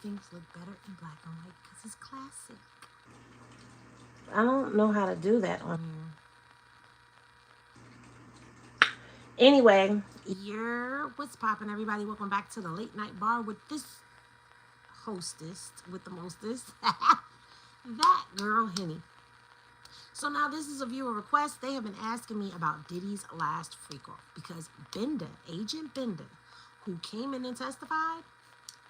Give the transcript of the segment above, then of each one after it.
things look better in black and white because it's classic. I don't know how to do that on here. Anyway, What's poppin', everybody? Welcome back to the late night bar with this hostess with the mostest, that girl Henny. So now this is a viewer request. They have been asking me about Diddy's last freak off because Benda, Agent Benda, who came in and testified,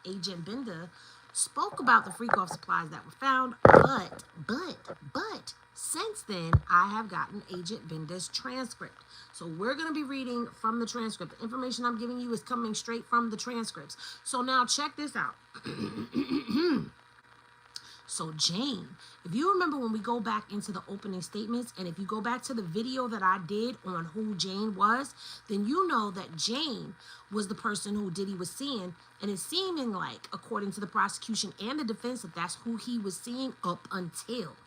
Agent Benda spoke about the freak off supplies that were found, but since then I have gotten Agent Benda's transcript. So we're going to be reading from the transcript. The information I'm giving you is coming straight from the transcripts. So now check this out. So Jane, if you remember when we go back into the opening statements, and if you go back to the video that I did on who Jane was, then you know that Jane was the person who Diddy was seeing, and it's seeming like, according to the prosecution and the defense, that that's who he was seeing up until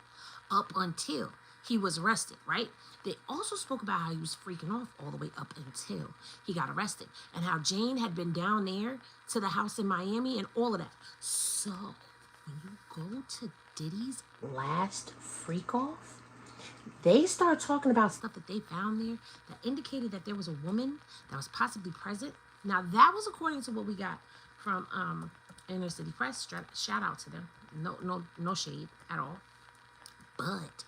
he was arrested, right? They also spoke about how he was freaking off all the way up until he got arrested, and how Jane had been down there to the house in Miami and all of that. So when you go to Diddy's last freak off, they start talking about stuff that they found there that indicated that there was a woman that was possibly present. Now that was according to what we got from Inner City Press. Shout out to them. No shade at all. But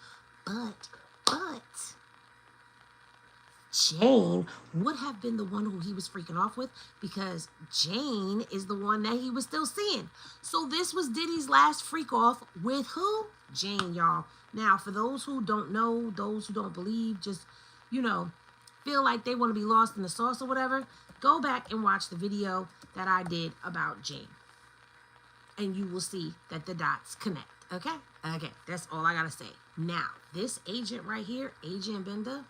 Jane would have been the one who he was freaking off with, because Jane is the one that he was still seeing. So this was Diddy's last freak off with who? Jane, y'all. Now, for those who don't know, those who don't believe, just, feel like they want to be lost in the sauce or whatever, go back and watch the video that I did about Jane. And you will see that the dots connect. Okay? Okay, that's all I gotta say. Now, this agent right here, Agent Benda.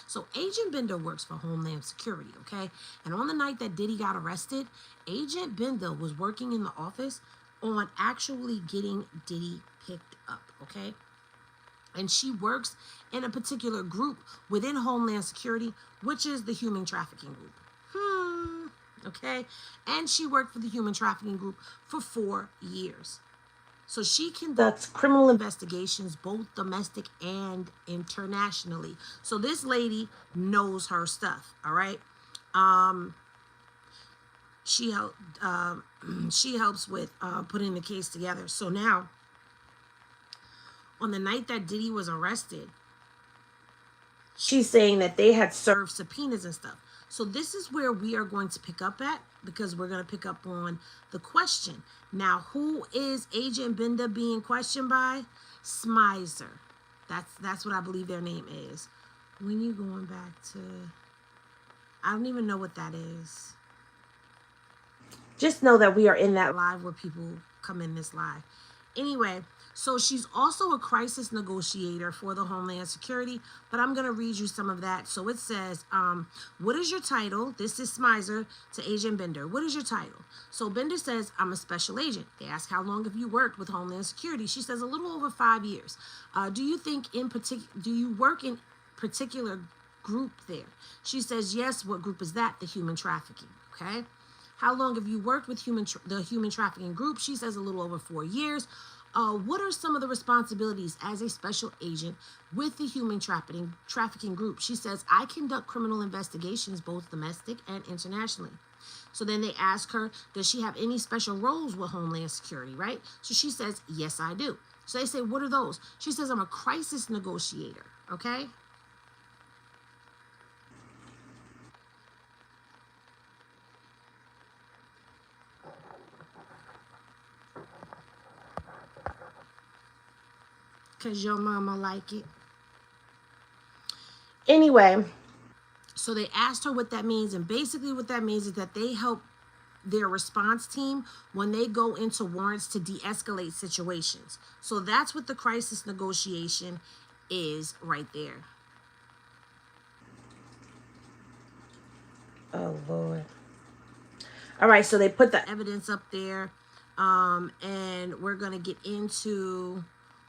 So Agent Benda works for Homeland Security, okay? And on the night that Diddy got arrested, Agent Benda was working in the office on actually getting Diddy picked up, okay? And she works in a particular group within Homeland Security, which is the human trafficking group. Okay? And she worked for the human trafficking group for 4 years. So she conducts criminal investigations, both domestic and internationally. So this lady knows her stuff, all right? She helps with putting the case together. So now, on the night that Diddy was arrested, she's saying that they had served subpoenas and stuff. So this is where we are going to pick up at, because we're going to pick up on the question. Now, who is Agent Benda being questioned by? Smizer. That's what I believe their name is. When you going back to... I don't even know what that is. Just know that we are in that live where people come in this live. Anyway, so she's also a crisis negotiator for the Homeland Security, but I'm going to read you some of that. So it says, what is your title? This is Smizer to Agent Bender. What is your title? So Bender says, I'm a special agent. They ask, how long have you worked with Homeland Security? She says, a little over 5 years. Do you work in particular group there? She says, yes. What group is that? The human trafficking. Okay. How long have you worked with the human trafficking group? She says a little over 4 years. What are some of the responsibilities as a special agent with the human trafficking group? She says, I conduct criminal investigations, both domestic and internationally. So then they ask her, does she have any special roles with Homeland Security, right? So she says, yes, I do. So they say, what are those? She says, I'm a crisis negotiator, okay? Because your mama like it. Anyway, so they asked her what that means, and basically what that means is that they help their response team when they go into warrants to de-escalate situations. So that's what the crisis negotiation is right there. Oh, Lord. All right, so they put the evidence up there, and we're going to get into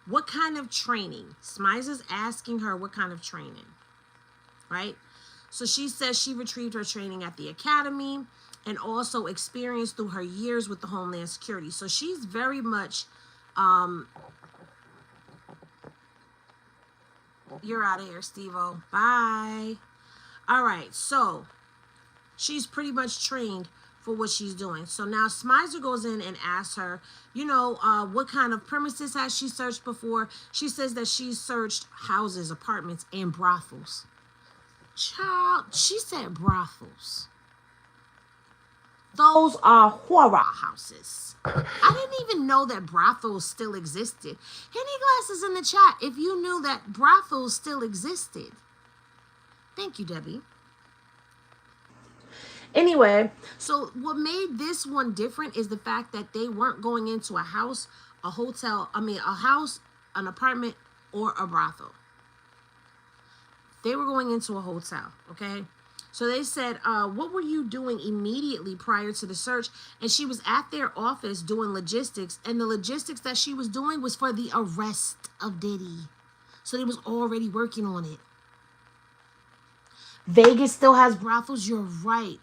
what kind of training. Smizer's asking her what kind of training, right? So she says she retrieved her training at the academy and also experience through her years with the Homeland Security. So she's very much, you're out of here, Steve-O. Bye. All right, so she's pretty much trained for what she's doing. So now Smizer goes in and asks her, what kind of premises has she searched before? She says that she's searched houses, apartments, and brothels. Child, she said brothels. Those are horror houses. I didn't even know that brothels still existed. Henny Glasses in the chat if you knew that brothels still existed. Thank you, Debbie. Anyway, so what made this one different is the fact that they weren't going into a house, a hotel, a house, an apartment, or a brothel. They were going into a hotel, okay? So they said, what were you doing immediately prior to the search? And she was at their office doing logistics, and the logistics that she was doing was for the arrest of Diddy. So they was already working on it. Vegas still has brothels, you're right.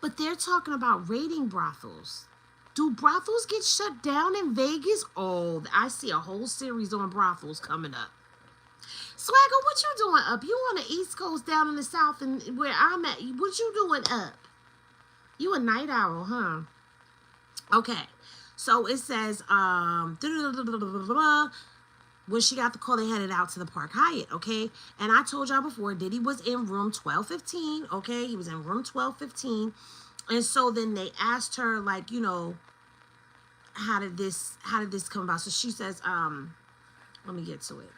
But they're talking about raiding brothels. Do brothels get shut down in Vegas? Oh, I see a whole series on brothels coming up. Swagger, what you doing up? You on the East Coast down in the South and where I'm at. What you doing up? You a night owl, huh? Okay. So it says, when she got the call, they headed out to the Park Hyatt, okay? And I told y'all before, Diddy was in room 1215, okay? He was in room 1215. And so then they asked her, like, how did this come about? So she says, let me get to it.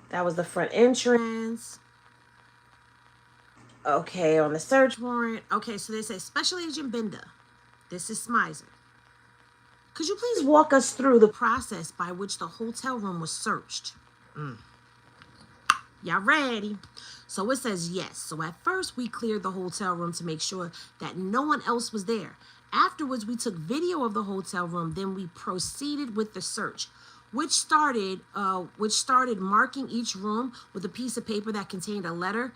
That was the front entrance. Okay, on the search warrant. Okay, so they say, Special Agent Benda, this is Smizer. Could you please walk us through the process by which the hotel room was searched? Y'all ready? So it says yes. So at first we cleared the hotel room to make sure that no one else was there. Afterwards, we took video of the hotel room. Then we proceeded with the search, which started marking each room with a piece of paper that contained a letter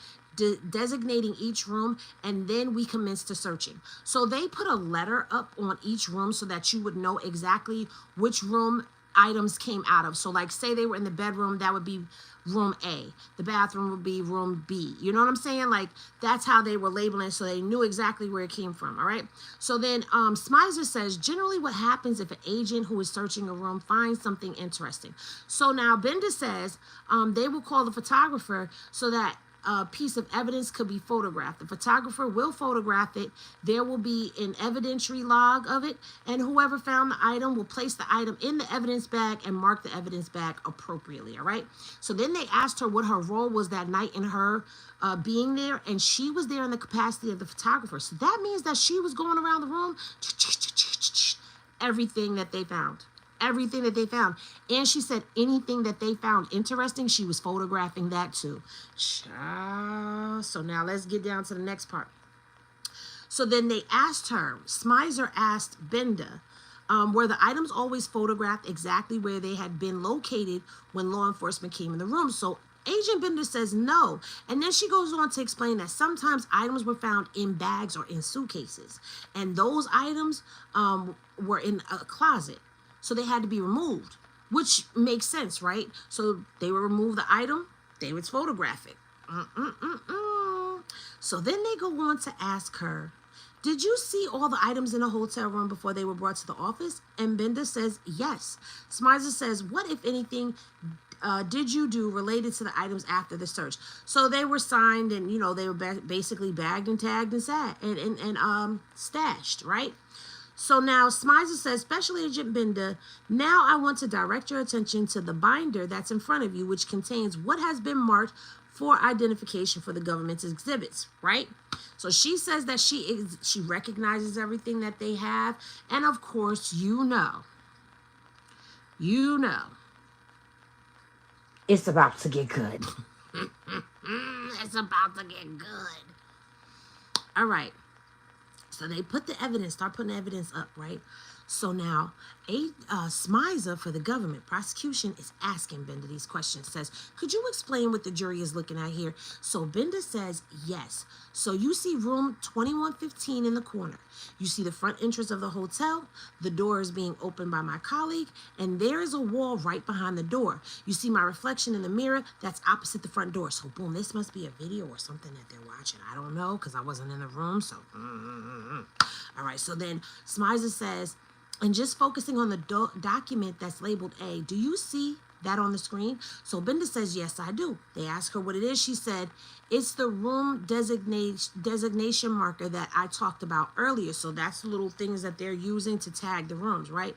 designating each room, and then we commenced to searching. So they put a letter up on each room so that you would know exactly which room items came out of. So like say they were in the bedroom, that would be room A. The bathroom would be room B. You know what I'm saying? Like that's how they were labeling it, so they knew exactly where it came from. All right. So then Smizer says generally what happens if an agent who is searching a room finds something interesting. So now Benda says they will call the photographer so that a piece of evidence could be photographed. The photographer will photograph it. There will be an evidentiary log of it, and whoever found the item will place the item in the evidence bag and mark the evidence bag appropriately. All right. So then they asked her what her role was that night in her being there, and she was there in the capacity of the photographer. So that means that she was going around the room, everything that they found. Everything that they found. And she said anything that they found interesting, she was photographing that too. So now let's get down to the next part. So then they asked her, Smizer asked Benda, were the items always photographed exactly where they had been located when law enforcement came in the room? So Agent Benda says no. And then she goes on to explain that sometimes items were found in bags or in suitcases. And those items were in a closet. So they had to be removed, which makes sense, right? So they would remove the item, they would photograph it. So then they go on to ask her, did you see all the items in the hotel room before they were brought to the office? And Benda says, yes. Smizer says, what, if anything, did you do related to the items after the search? So they were signed and, they were basically bagged and tagged and stashed, right? So now Smizer says, Special Agent Benda, now I want to direct your attention to the binder that's in front of you, which contains what has been marked for identification for the government's exhibits, right? So she says that she recognizes everything that they have. And of course, it's about to get good. It's about to get good. All right. So they put the evidence, start putting the evidence up, right? So now, Smiza for the government prosecution is asking Benda these questions. Says, could you explain what the jury is looking at here? So Benda says yes. So you see room 2115 in the corner. You see the front entrance of the hotel. The door is being opened by my colleague, and there is a wall right behind the door. You see my reflection in the mirror that's opposite the front door. So boom, this must be a video or something that they're watching. I don't know because I wasn't in the room. So all right. So then Smiza says, and just focusing on the document that's labeled A, do you see that on the screen? So Binda says, yes, I do. They ask her what it is. She said, it's the room designation marker that I talked about earlier. So that's the little things that they're using to tag the rooms, right?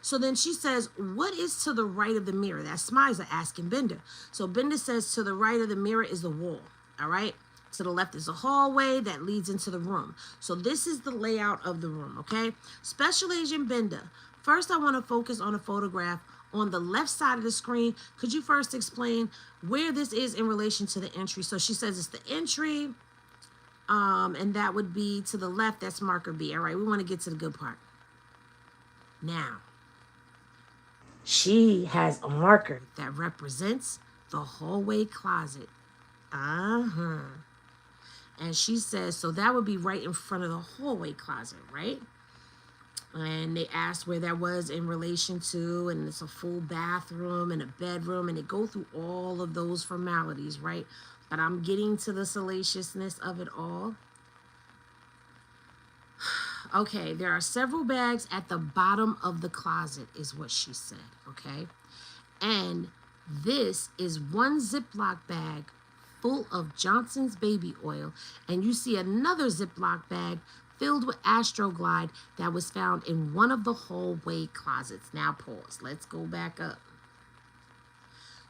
So then she says, what is to the right of the mirror? That's Smiza asking Binda. So Binda says, to the right of the mirror is the wall, all right? To the left is a hallway that leads into the room. So this is the layout of the room, okay? Special Agent Benda, first I want to focus on a photograph on the left side of the screen. Could you first explain where this is in relation to the entry? So she says it's the entry, and that would be to the left. That's marker B. All right, we want to get to the good part. Now, she has a marker that represents the hallway closet. And she says, so that would be right in front of the hallway closet, right? And they asked where that was in relation to, and it's a full bathroom and a bedroom, and they go through all of those formalities, right? But I'm getting to the salaciousness of it all. Okay, there are several bags at the bottom of the closet, is what she said, okay? And this is one Ziploc bag full of Johnson's baby oil, and you see another Ziploc bag filled with Astroglide that was found in one of the hallway closets. Now pause. Let's go back up.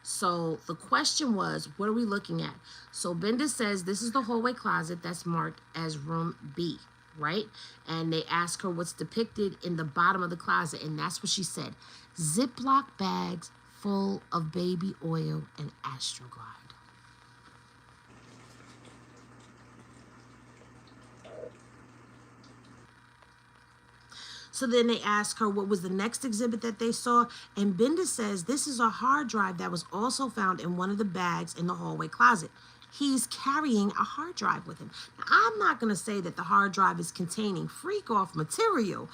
So the question was, what are we looking at? So Benda says this is the hallway closet that's marked as room B, right? And they ask her what's depicted in the bottom of the closet, and that's what she said. Ziploc bags full of baby oil and Astroglide. So then they ask her what was the next exhibit that they saw. And Binda says this is a hard drive that was also found in one of the bags in the hallway closet. He's carrying a hard drive with him. Now, I'm not going to say that the hard drive is containing freak-off material,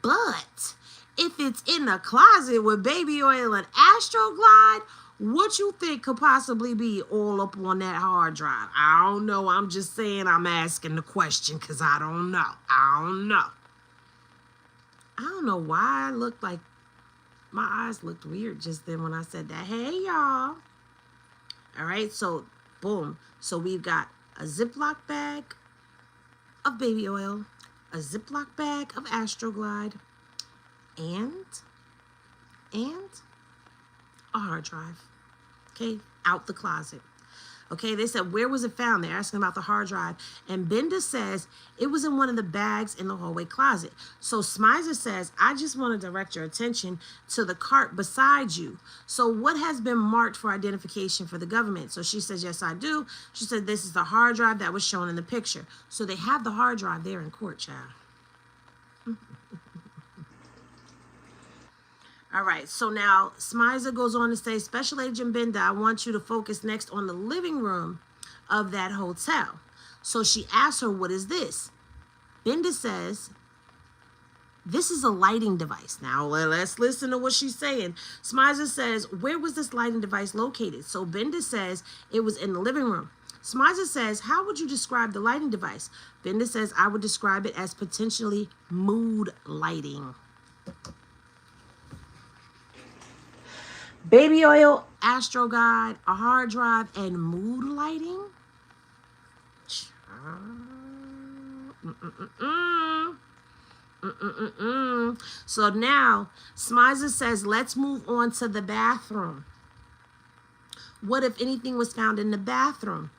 but if it's in a closet with baby oil and Astroglide, what you think could possibly be all up on that hard drive? I don't know. I'm just saying, I'm asking the question because I don't know. I don't know why I looked like my eyes looked weird just then when I said that. Hey, y'all. All right, so boom. So we've got a Ziploc bag of baby oil, a Ziploc bag of Astroglide, and a hard drive. Okay, out the closet. Okay, they said, where was it found? They're asking about the hard drive. And Benda says it was in one of the bags in the hallway closet. So Smiza says, I just want to direct your attention to the cart beside you. So what has been marked for identification for the government? So she says, yes, I do. She said, this is the hard drive that was shown in the picture. So they have the hard drive there in court, child. All right, so now Smiza goes on to say, Special Agent Benda, I want you to focus next on the living room of that hotel. So she asks her, what is this? Benda says, this is a lighting device. Now, let's listen to what she's saying. Smiza says, where was this lighting device located? So Benda says, it was in the living room. Smiza says, how would you describe the lighting device? Benda says, I would describe it as potentially mood lighting. Baby oil, Astroglide, a hard drive, and mood lighting? So now, Smiza says, let's move on to the bathroom. What, if anything, was found in the bathroom?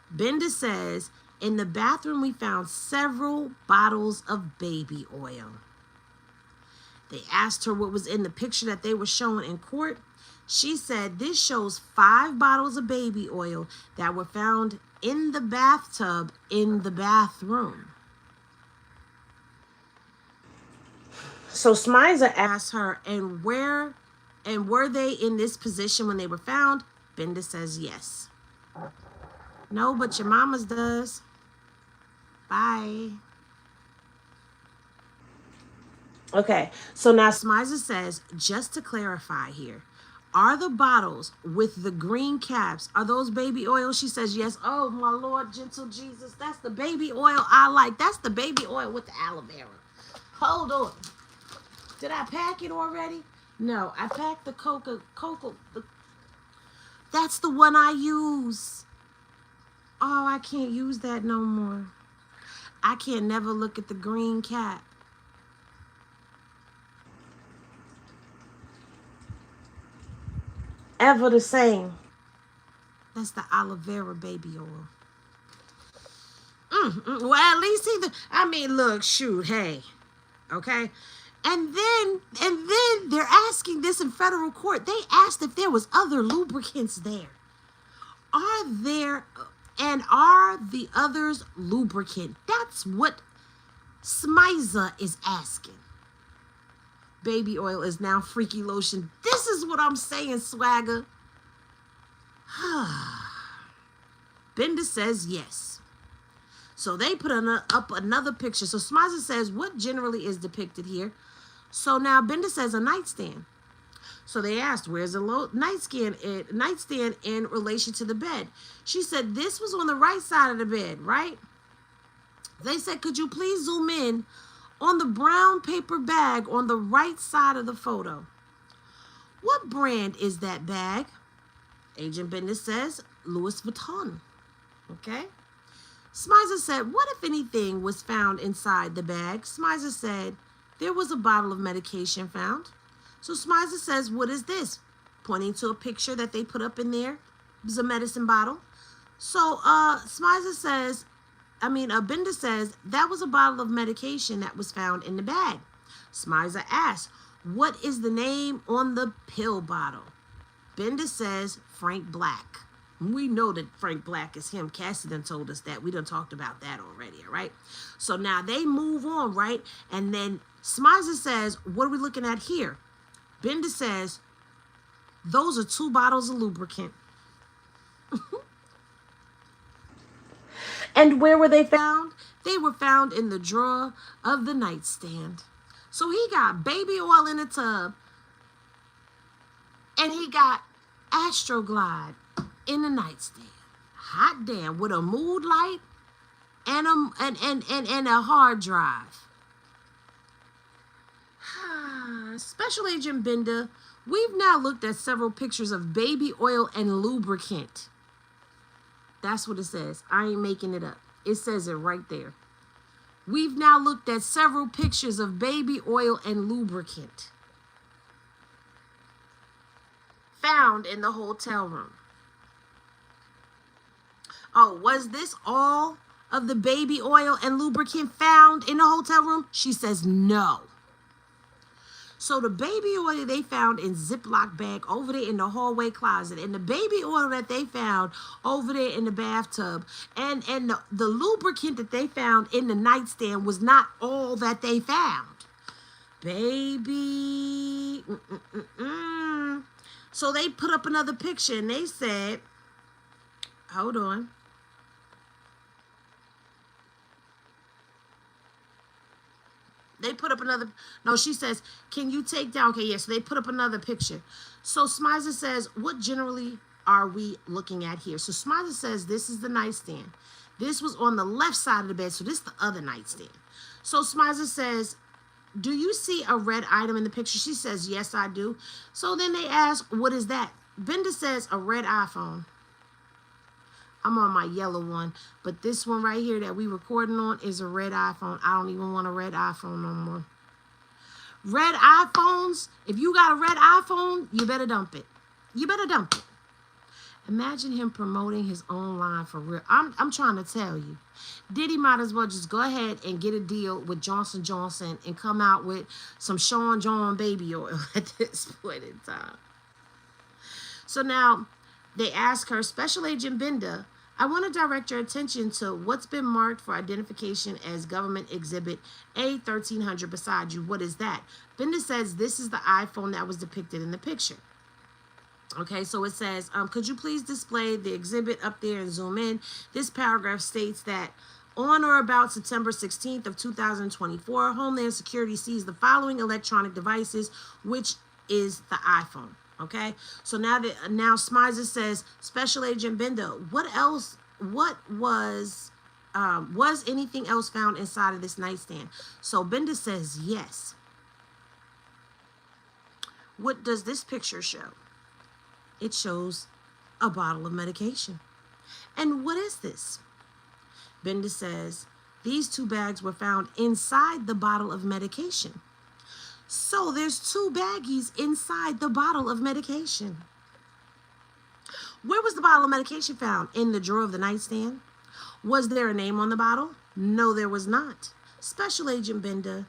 Benda says, in the bathroom, we found several bottles of baby oil. They asked her what was in the picture that they were showing in court. She said, this shows 5 bottles of baby oil that were found in the bathtub in the bathroom. So Smiza Asked her, and were they in this position when they were found? Benda says yes. No, but your mama's does. Bye. Okay, so now Smiza says, just to clarify here, are the bottles with the green caps, are those baby oil? She says yes. Oh my Lord, gentle Jesus, that's the baby oil I like. That's the baby oil with the aloe vera. Hold on. Did I pack it already? No, I packed the cocoa. That's the one I use. Oh, I can't use that no more. I can't never look at the green cap. ever the same. That's the aloe vera baby oil. Well, at least I mean, look, shoot, hey, okay. And then they're asking this in federal court. They asked if there was other lubricants there. Are there, and are the others lubricant? That's what Smiza is asking. Baby oil is now freaky lotion. This is what I'm saying, swagger. Benda says yes. So they put up another picture. So Smiza says, what generally is depicted here? So now Benda says a nightstand. So they asked, where's the nightstand in relation to the bed? She said, this was on the right side of the bed, right? They said, could you please zoom in on the brown paper bag on the right side of the photo? What brand is that bag? Agent Benda says, Louis Vuitton. Okay. Smiza said, what, if anything, was found inside the bag? Smiza said, there was a bottle of medication found. So Smiza says, what is this? Pointing to a picture that they put up in there. It was a medicine bottle. So Benda says, that was a bottle of medication that was found in the bag. Smiza asks, what is the name on the pill bottle? Benda says, Frank Black. We know that Frank Black is him. Cassie done told us that. We done talked about that already, all right? So now they move on, right? And then Smiza says, what are we looking at here? Benda says, those are 2 bottles of lubricant. And where were they found? They were found in the drawer of the nightstand. So he got baby oil in a tub, and he got Astroglide in the nightstand. Hot damn, with a mood light and a hard drive. Special Agent Benda, we've now looked at several pictures of baby oil and lubricant. That's what it says. I ain't making it up. It says it right there. We've now looked at several pictures of baby oil and lubricant found in the hotel room. Oh, was this all of the baby oil and lubricant found in the hotel room? She says no. So the baby oil they found in Ziploc bag over there in the hallway closet, and the baby oil that they found over there in the bathtub, and the lubricant that they found in the nightstand was not all that they found. Baby. So they put up another picture and they said, hold on. They put up another, no, she says, can you take down, okay, yeah, so they put up another picture. So Smiza says, what generally are we looking at here? So Smiza says, this is the nightstand. This was on the left side of the bed, so this is the other nightstand. So Smiza says, do you see a red item in the picture? She says, yes, I do. So then they ask, what is that? Benda says, a red iPhone. I'm on my yellow one, but this one right here that we recording on is a red iPhone. I don't even want a red iPhone no more. Red iPhones, if you got a red iPhone, you better dump it. You better dump it. Imagine him promoting his own line for real. I'm trying to tell you. Diddy might as well just go ahead and get a deal with Johnson & Johnson and come out with some Sean John baby oil at this point in time. So now they ask her, Special Agent Benda, I want to direct your attention to what's been marked for identification as government exhibit A1300 beside you. What is that? Benda says this is the iPhone that was depicted in the picture. Okay, so it says, could you please display the exhibit up there and zoom in? This paragraph states that on or about September 16th of 2024, Homeland Security seized the following electronic devices, which is the iPhone. Okay, so now Smizer says, Special Agent Benda, what else? What was anything else found inside of this nightstand? So Benda says yes. What does this picture show? It shows a bottle of medication. And what is this? Benda says these 2 bags were found inside the bottle of medication. So there's 2 baggies inside the bottle of medication. Where was the bottle of medication found? In the drawer of the nightstand? Was there a name on the bottle? No, there was not. Special Agent Benda,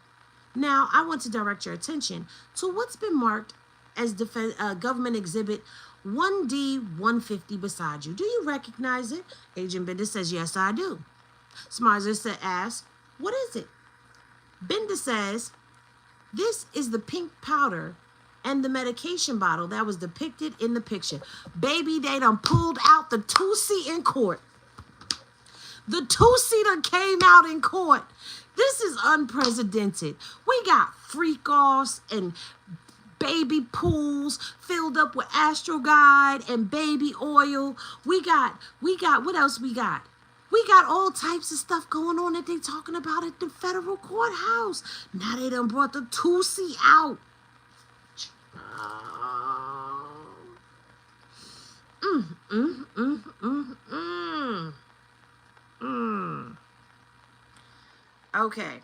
now I want to direct your attention to what's been marked as government exhibit 1D150 beside you. Do you recognize it? Agent Benda says, yes, I do. Smizer asks, what is it? Benda says, this is the pink powder and the medication bottle that was depicted in the picture. Baby, they done pulled out the 2C in court. The 2-seater came out in court. This is unprecedented. We got freak-offs and baby pools filled up with Astroguide and baby oil. We got, what else we got? We got all types of stuff going on that they talking about at the federal courthouse. Now they done brought the 2C out. Okay.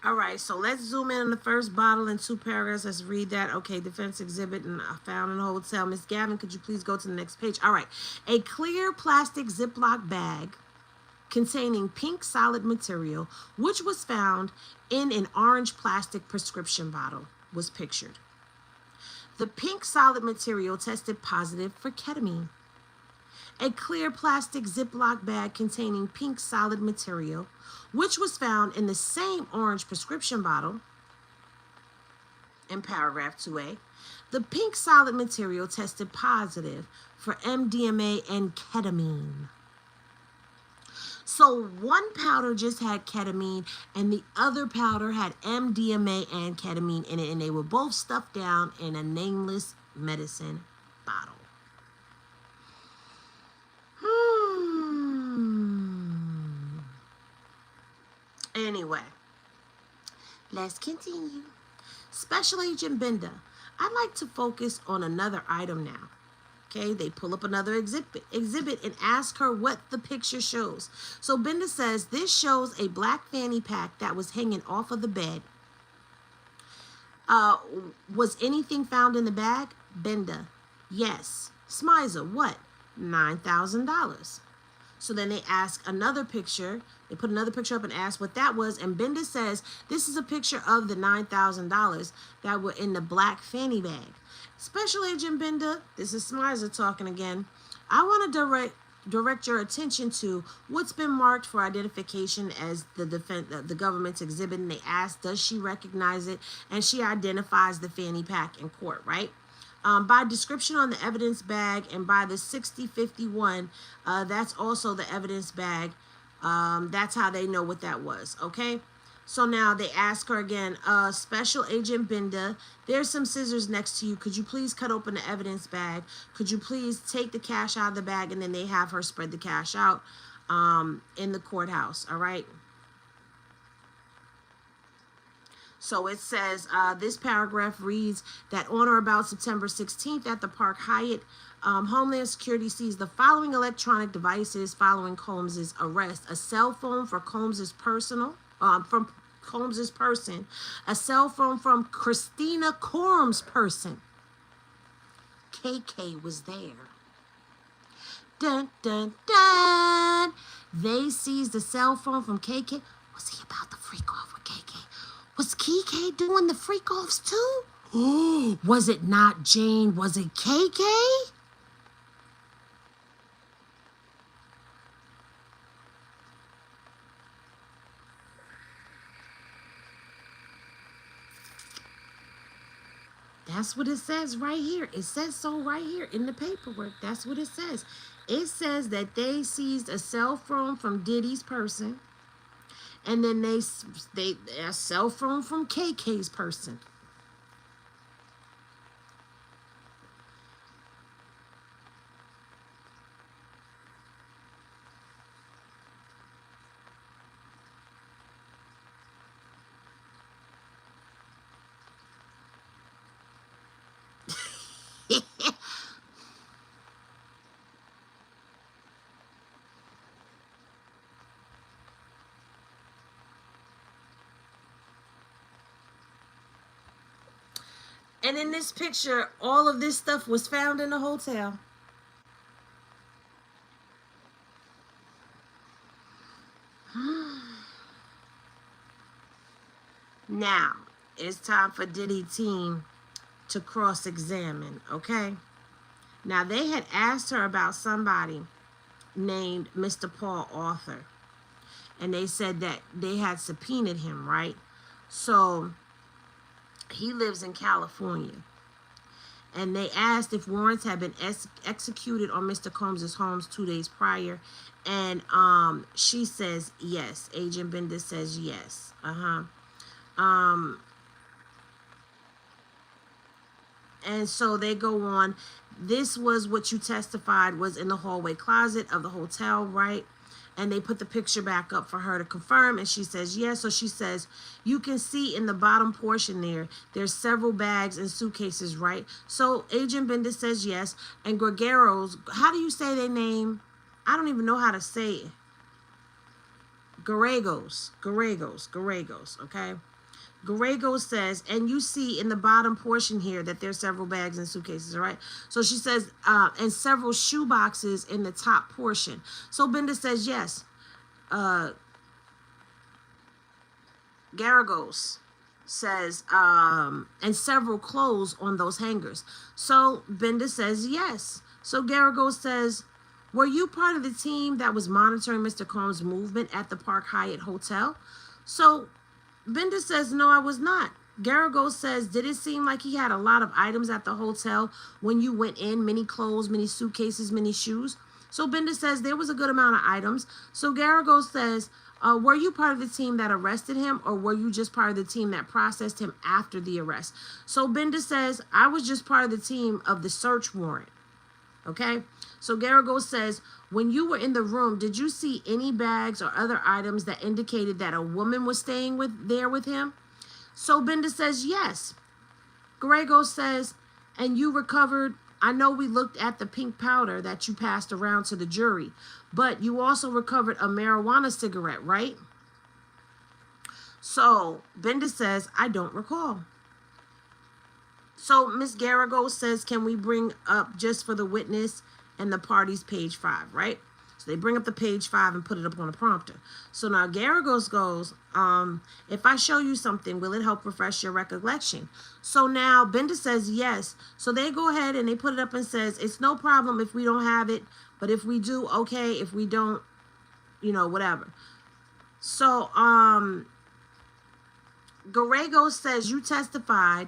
All right, so let's zoom in on the first bottle in 2 paragraphs. Let's read that. Okay, defense exhibit and found in a hotel. Miss Gavin, could you please go to the next page? All right, a clear plastic Ziploc bag containing pink solid material, which was found in an orange plastic prescription bottle, was pictured. The pink solid material tested positive for ketamine. A clear plastic Ziploc bag containing pink solid material, which was found in the same orange prescription bottle, in paragraph 2A. The pink solid material tested positive for MDMA and ketamine. So one powder just had ketamine and the other powder had MDMA and ketamine in it, and they were both stuffed down in a nameless medicine bottle. Anyway, let's continue. Special Agent Benda, I'd like to focus on another item now. Okay, they pull up another exhibit and ask her what the picture shows. So Benda says this shows a black fanny pack that was hanging off of the bed. Was anything found in the bag? Benda, yes. Smizer, what? $9,000. So then they ask another picture. They put another picture up and ask what that was. And Benda says, this is a picture of the $9,000 that were in the black fanny bag. Special Agent Benda, this is Smizer talking again. I want to direct your attention to what's been marked for identification as the government's exhibit. And they ask, does she recognize it? And she identifies the fanny pack in court, right? By description on the evidence bag and by the 6051, that's also the evidence bag. That's how they know what that was, okay? So now they ask her again, Special Agent Benda, there's some scissors next to you. Could you please cut open the evidence bag? Could you please take the cash out of the bag? And then they have her spread the cash out in the courthouse, all right? So it says, this paragraph reads that on or about September 16th at the Park Hyatt, Homeland Security seized the following electronic devices following Combs's arrest: a cell phone for Combs's person, a cell phone from Christina Corum's person. KK was there. Dun, dun, dun. They seized the cell phone from KK. Was he about to freak off with KK? Was KK doing the freak offs too? Was it not Jane? Was it KK? That's what it says right here. It says so right here in the paperwork. That's what it says. It says that they seized a cell phone from Diddy's person, and then they a cell phone from KK's person. And in this picture, all of this stuff was found in the hotel. Now, it's time for Diddy team to cross-examine, okay? Now, they had asked her about somebody named Mr. Paul Arthur. And they said that they had subpoenaed him, right? So, he lives in California. And they asked if warrants had been executed on Mr. Combs' homes 2 days prior. And she says yes. Agent Benda says yes. And so they go on. This was what you testified was in the hallway closet of the hotel, right? And they put the picture back up for her to confirm, and she says yes. So she says, you can see in the bottom portion there's several bags and suitcases, right? So Agent Benda says yes. And Gregoros, how do you say their name? I don't even know how to say it. Garagos, okay? Garagos says, and you see in the bottom portion here that there's several bags and suitcases, right? So she says, and several shoe boxes in the top portion. So Benda says yes. Garagos says, and several clothes on those hangers. So Benda says yes. So Garagos says, were you part of the team that was monitoring Mr. Combs' movement at the Park Hyatt Hotel? So Benda says, no, I was not. Garagos says, did it seem like he had a lot of items at the hotel when you went in? Many clothes, many suitcases, many shoes? So Benda says, there was a good amount of items. So Garagos says, were you part of the team that arrested him, or were you just part of the team that processed him after the arrest? So Benda says, I was just part of the team of the search warrant. Okay? So Garagos says, when you were in the room, did you see any bags or other items that indicated that a woman was staying there with him? So Benda says, yes. Garagos says, and you recovered, I know we looked at the pink powder that you passed around to the jury, but you also recovered a marijuana cigarette, right? So Benda says, I don't recall. So Miss Garagos says, can we bring up just for the witness and the parties page 5, right? So they bring up the page 5 and put it up on the prompter. So now Garagos goes, if I show you something, will it help refresh your recollection? So now Benda says yes. So they go ahead and they put it up and says, it's no problem if we don't have it, but if we do, okay. If we don't, whatever. So Garagos says you testified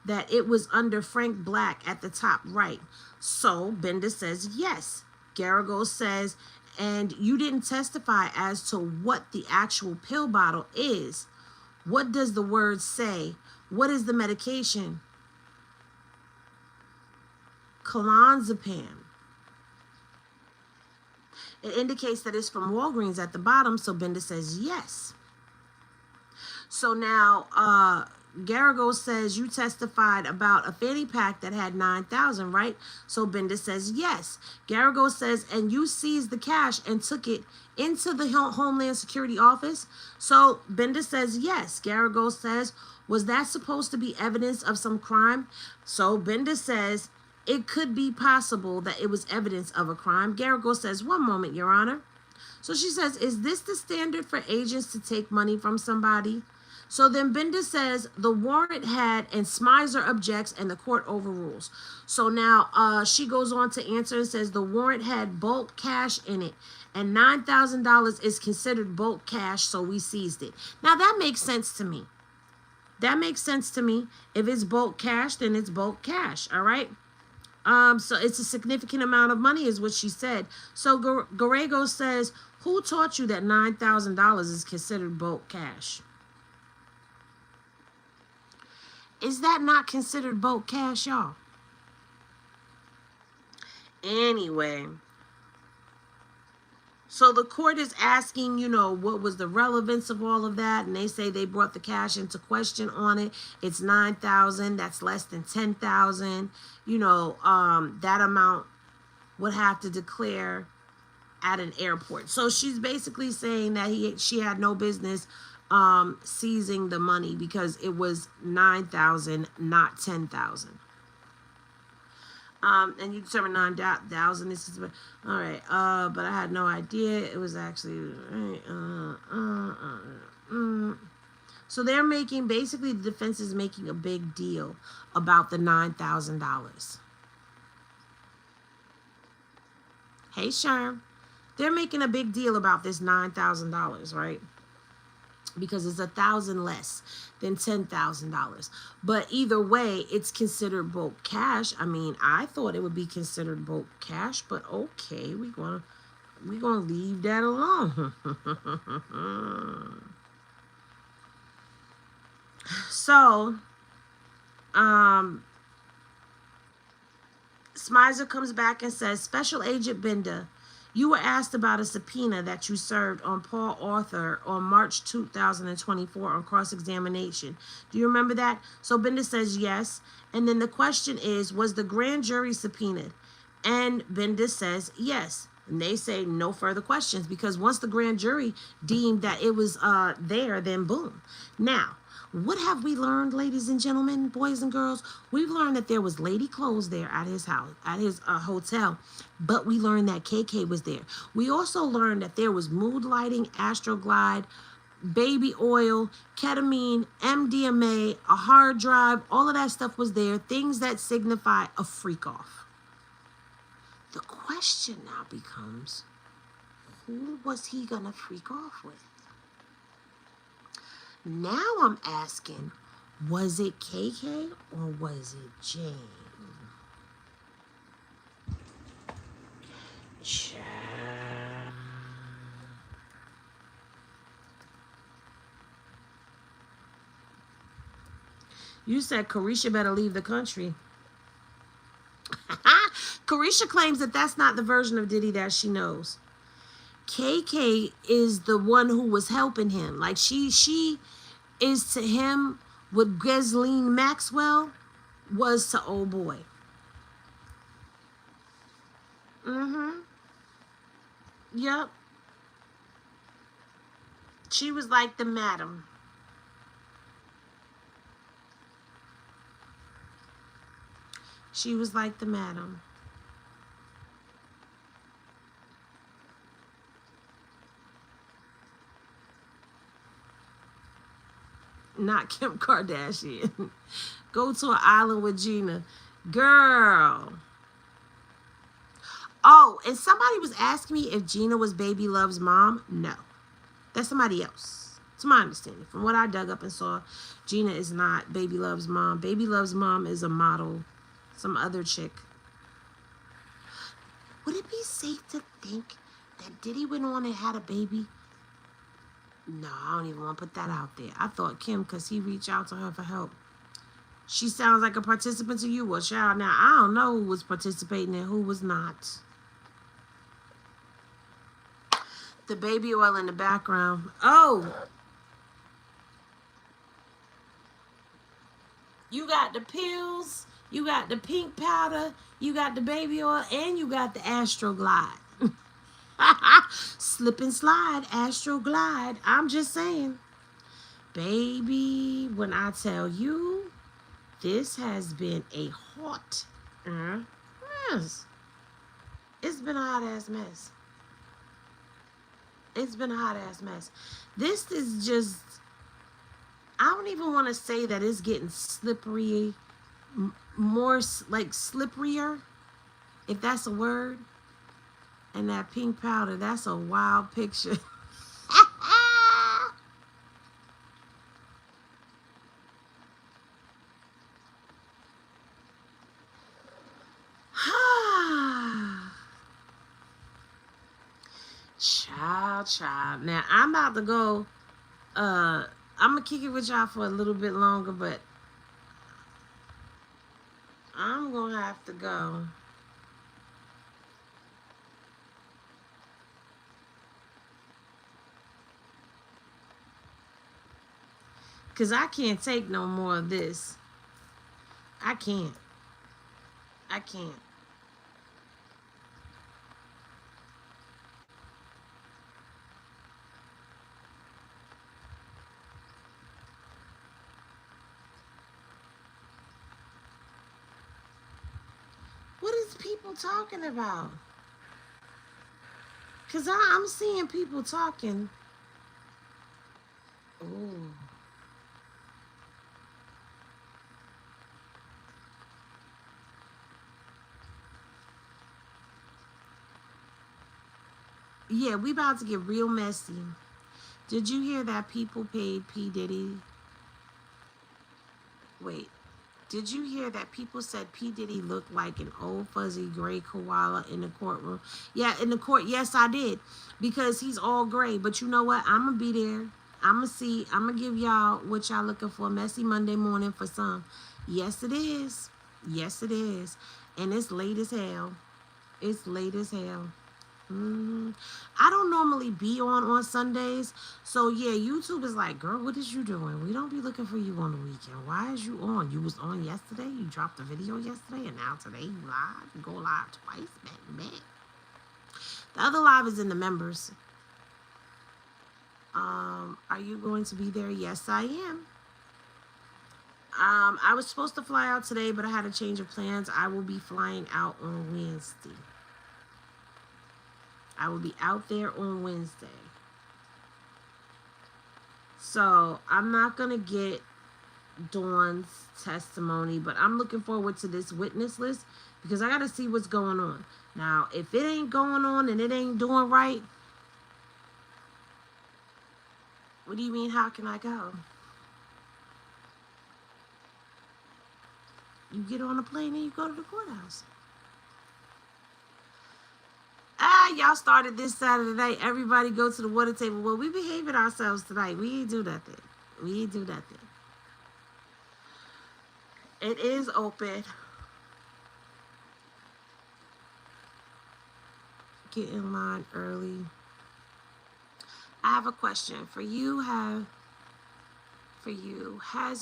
that it was under Frank Black at the top right. So Benda says yes. Garagos says, and you didn't testify as to what the actual pill bottle is. What does the word say? What is the medication? Clonazepam. It indicates that it's from Walgreens at the bottom, so Benda says yes. So now, Garagos says you testified about a fanny pack that had 9,000, right? So Benda says yes. Garagos says, and you seized the cash and took it into the Homeland Security office. So Benda says yes. Garagos says, was that supposed to be evidence of some crime? So Benda says, it could be possible that it was evidence of a crime. Garagos says, one moment, Your Honor. So she says, is this the standard for agents to take money from somebody? So then Benda says the warrant had, and Smizer objects, and the court overrules. So now she goes on to answer and says the warrant had bulk cash in it, and $9,000 is considered bulk cash, so we seized it. Now that makes sense to me. That makes sense to me. If it's bulk cash, then it's bulk cash. All right. So it's a significant amount of money, is what she said. So Garego says, who taught you that $9,000 is considered bulk cash? Is that not considered bulk cash, y'all? Anyway, so the court is asking, you know, what was the relevance of all of that? And they say they brought the cash into question on it. It's $9,000. That's less than $10,000. You know, that amount would have to declare at an airport. So she's basically saying that she had no business seizing the money because it was $9,000, not $10,000. And you determine 9,000. This is all right. But I had no idea it was actually. So they're making, basically the defense is making a big deal about the $9,000. Hey, Sherm. They're making a big deal about this $9,000, right? Because it's $1,000 less than $10,000. But either way, it's considered bulk cash. I mean, I thought it would be considered bulk cash, but okay, we're gonna leave that alone. So, Smizer comes back and says, Special Agent Benda, you were asked about a subpoena that you served on Paul Arthur on March 2024 on cross-examination. Do you remember that? So Benda says yes. And then the question is, was the grand jury subpoenaed? And Benda says yes. And they say no further questions, because once the grand jury deemed that it was there, then boom. Now, what have we learned, ladies and gentlemen, boys and girls? We've learned that there was lady clothes there at his house, at his hotel, but we learned that KK was there. We also learned that there was mood lighting, Astroglide, baby oil, ketamine, MDMA, a hard drive, all of that stuff was there, things that signify a freak off. The question now becomes, who was he gonna freak off with? Now I'm asking, was it KK or was it Jane? You said Carisha better leave the country. Carisha claims that that's not the version of Diddy that she knows. KK is the one who was helping him. Like she is to him what Ghislaine Maxwell was to old boy. Yep. She was like the madam. She was like the madam. Not Kim Kardashian. Go to an island with Gina. Girl. Oh, and somebody was asking me if Gina was Baby Love's mom. No. That's somebody else. It's my understanding. From what I dug up and saw, Gina is not Baby Love's mom. Baby Love's mom is a model. Some other chick. Would it be safe to think that Diddy went on and had a baby? No, I don't even want to put that out there. I thought Kim, because he reached out to her for help. She sounds like a participant to you. Well, child, now I don't know who was participating and who was not. The baby oil in the background. Oh. You got the pills, you got the pink powder, you got the baby oil, and you got the Astroglide. Slip and slide, Astroglide. I'm just saying. Baby, when I tell you, this has been a hot mess. It's been a hot ass mess. It's been a hot ass mess. This is just I don't even want to say that it's getting slippery, more like slipperier, if that's a word. And that pink powder, that's a wild picture. Child. Now I'm about to go. I'm gonna kick it with y'all for a little bit longer, but I'm gonna have to go. Cause I can't take no more of this. I can't. I can't. What is people talking about? Cause I'm seeing people talking. Ooh. Yeah, we about to get real messy. Did you hear that people paid P. Diddy? Wait. Did you hear that people said P. Diddy looked like an old fuzzy gray koala in the courtroom? Yeah, in the court. Yes, I did. Because he's all gray. But you know what? I'm going to be there. I'm going to see. I'm going to give y'all what y'all looking for. Messy Monday morning for some. Yes, it is. Yes, it is. And it's late as hell. It's late as hell. I don't normally be on Sundays, so yeah, YouTube is like, girl, what is you doing? We don't be looking for you on the weekend. Why is you on? You was on yesterday. You dropped a video yesterday, and now today you live. You go live twice. Back. The other live is in the members. Are you going to be there? Yes, I am. I was supposed to fly out today, but I had a change of plans. I will be flying out on Wednesday. I will be out there on Wednesday. So I'm not going to get Dawn's testimony, but I'm looking forward to this witness list because I got to see what's going on. Now, if it ain't going on and it ain't doing right, what do you mean, how can I go? You get on a plane and you go to the courthouse. Y'all started this Saturday night. Everybody go to the water table. Well, we behaving ourselves tonight. We ain't do nothing. We ain't do nothing. It is open. Get in line early. I have a question for you. Has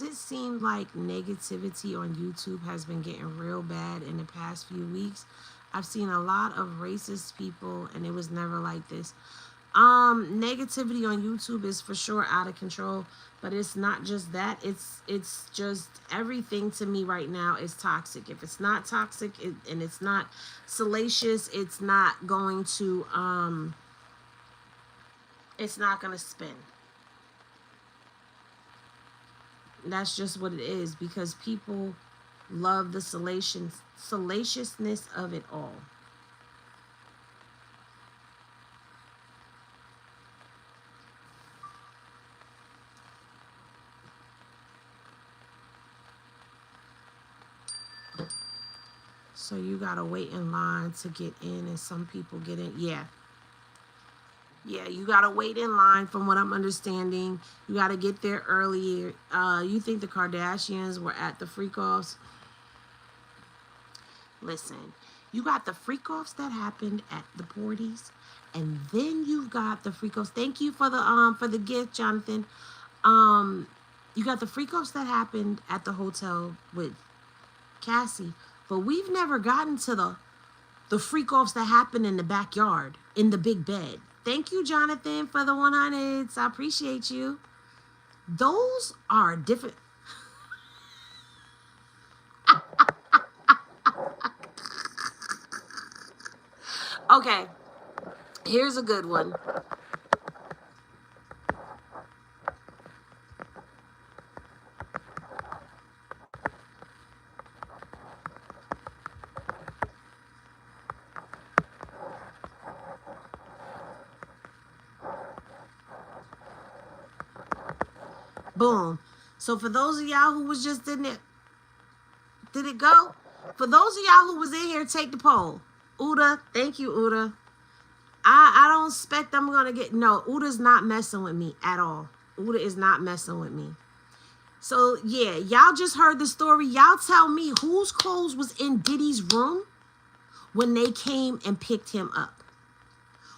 it seemed like negativity on YouTube has been getting real bad in the past few weeks? I've seen a lot of racist people, and it was never like this. Negativity on YouTube is for sure out of control, but it's not just that. It's just everything to me right now is toxic. If it's not toxic and it's not salacious, it's not going to spin. That's just what it is, because people love the salaciousness of it all. So you gotta wait in line to get in, and some people get in. Yeah, you gotta wait in line from what I'm understanding. You gotta get there earlier. You think the Kardashians were at the freak-offs? Listen, you got the freak-offs that happened at the parties, and then you've got the freak-offs. Thank you for the gift, Jonathan. You got the freak-offs that happened at the hotel with Cassie, but we've never gotten to the freak-offs that happened in the backyard, in the big bed. Thank you, Jonathan, for the 100s. I appreciate you. Those are different. Okay, here's a good one. Boom. So for those of y'all who was just in it, did it go? For those of y'all who was in here, take the poll. Uda, thank you, Uda. I don't expect I'm gonna get, no, Uda's not messing with me at all. Uda is not messing with me. So yeah, y'all just heard the story. Y'all tell me whose clothes was in Diddy's room when they came and picked him up.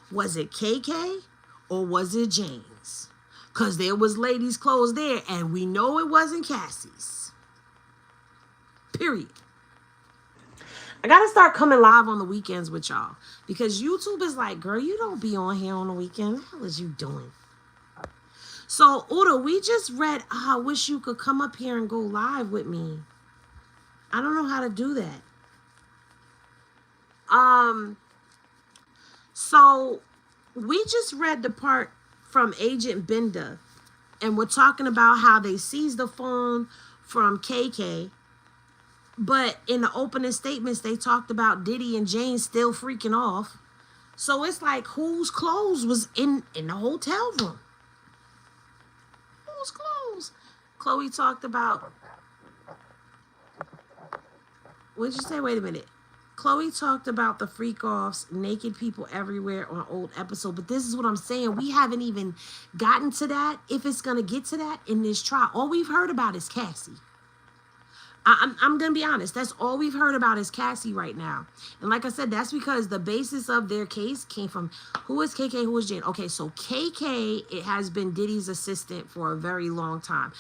Was it KK or was it Jane's? Because there was ladies' clothes there, and we know it wasn't Cassie's. Period. I gotta start coming live on the weekends with y'all, because YouTube is like, girl, you don't be on here on the weekend. What the hell is you doing? So, Uda, we just read, I wish you could come up here and go live with me. I don't know how to do that. So we just read the part from Agent Benda, and we're talking about how they seized the phone from KK. But in the opening statements, they talked about Diddy and Jane still freaking off. So it's like, whose clothes was in the hotel room? Whose clothes? Chloe talked about... What'd you say? Wait a minute. Chloe talked about the freak-offs, naked people everywhere on old episode. But this is what I'm saying. We haven't even gotten to that, if it's going to get to that in this trial. All we've heard about is Cassie. I'm going to be honest. That's all we've heard about is Cassie right now. And like I said, that's because the basis of their case came from who is KK, who is Jane. Okay, so KK, it has been Diddy's assistant for a very long time.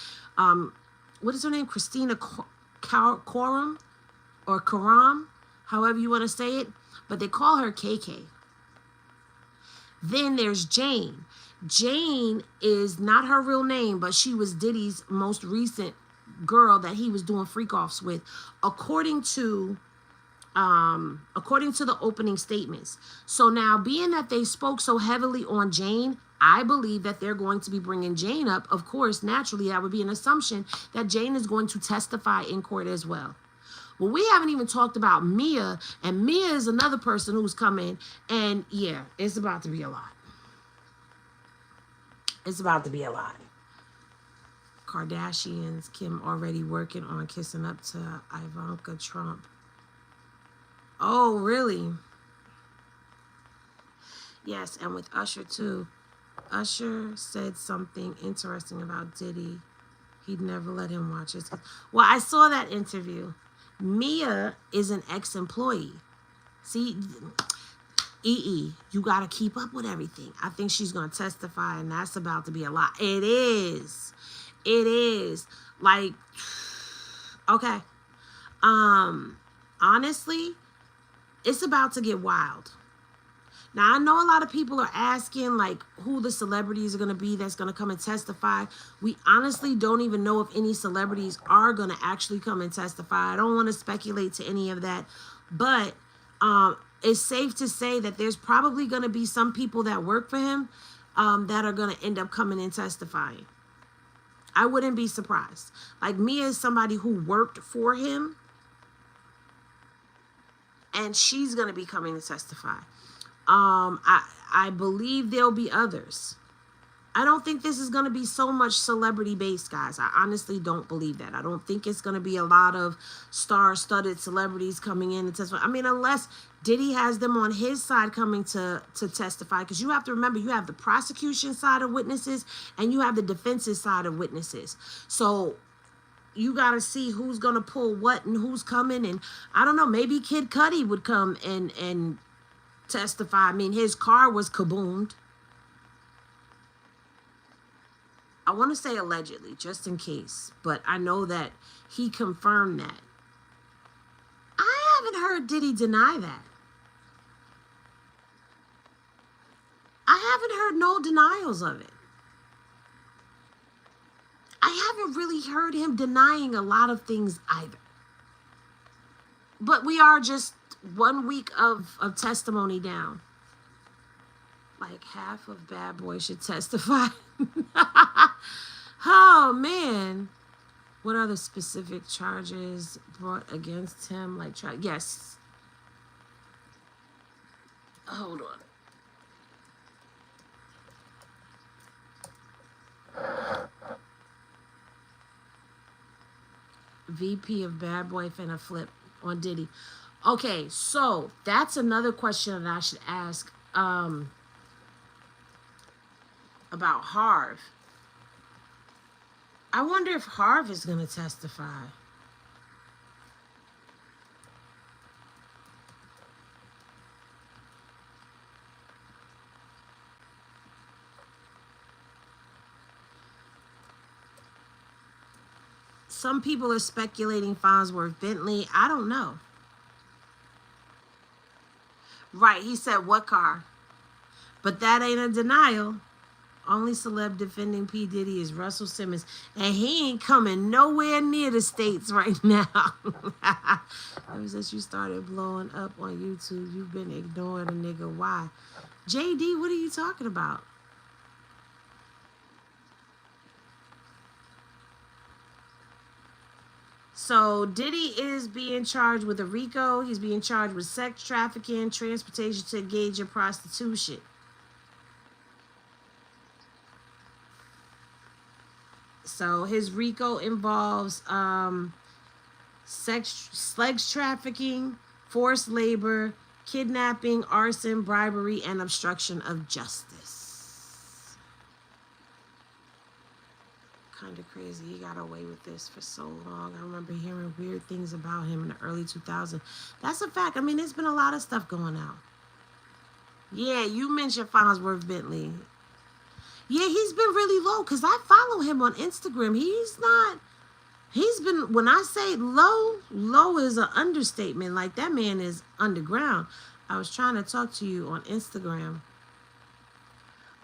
What is her name? Christina Coram or Karam, however you want to say it. But they call her KK. Then there's Jane. Jane is not her real name, but she was Diddy's most recent girl that he was doing freak offs with, according to the opening statements. So now, being that they spoke so heavily on Jane, I believe that they're going to be bringing Jane up. Of course, naturally, that would be an assumption that Jane is going to testify in court as well. Well, we haven't even talked about Mia, and Mia is another person who's coming, and yeah, it's about to be a lot. It's about to be a lot. Kardashians, Kim already working on kissing up to Ivanka Trump. Oh, really? Yes, and with Usher too. Usher said something interesting about Diddy. He'd never let him watch his... Well, I saw that interview. Mia is an ex-employee. See, you got to keep up with everything. I think she's going to testify, and that's about to be a lot. It is. It is. Like, okay. Honestly, it's about to get wild. Now, I know a lot of people are asking, like, who the celebrities are going to be that's going to come and testify. We honestly don't even know if any celebrities are going to actually come and testify. I don't want to speculate to any of that. But it's safe to say that there's probably going to be some people that work for him that are going to end up coming and testifying. I wouldn't be surprised. Like, Mia is somebody who worked for him, and she's going to be coming to testify. I believe there'll be others. I don't think this is going to be so much celebrity-based, guys. I honestly don't believe that. I don't think it's going to be a lot of star-studded celebrities coming in and testify. I mean, unless Diddy has them on his side coming to testify, because you have to remember, you have the prosecution side of witnesses and you have the defense's side of witnesses. So you got to see who's going to pull what and who's coming. And I don't know, maybe Kid Cudi would come and testify. I mean, his car was kaboomed. I want to say allegedly, just in case, but I know that he confirmed that. I haven't heard Diddy deny that. I haven't heard no denials of it. I haven't really heard him denying a lot of things either. But we are just 1 week of testimony down. Like, half of Bad Boy should testify. Oh, man. What are the specific charges brought against him? Like, yes. Hold on. VP of Bad Boy finna flip on Diddy. Okay, so that's another question that I should ask about Harv. I wonder if Harv is gonna testify. Some people are speculating Farnsworth Bentley. I don't know. Right, he said what car? But that ain't a denial. Only celeb defending P. Diddy is Russell Simmons. And he ain't coming nowhere near the States right now. Ever since you started blowing up on YouTube, you've been ignoring a nigga. Why? JD, what are you talking about? So Diddy is being charged with a RICO. He's being charged with sex trafficking, transportation to engage in prostitution. So his RICO involves sex trafficking, forced labor, kidnapping, arson, bribery, and obstruction of justice. Kind of crazy. He got away with this for so long. I remember hearing weird things about him in the early 2000s. That's a fact. I mean, there's been a lot of stuff going out. Yeah, you mentioned Farnsworth Bentley. Yeah, he's been really low because I follow him on Instagram. He's been, when I say low is an understatement. Like, that man is underground. I was trying to talk to you on Instagram.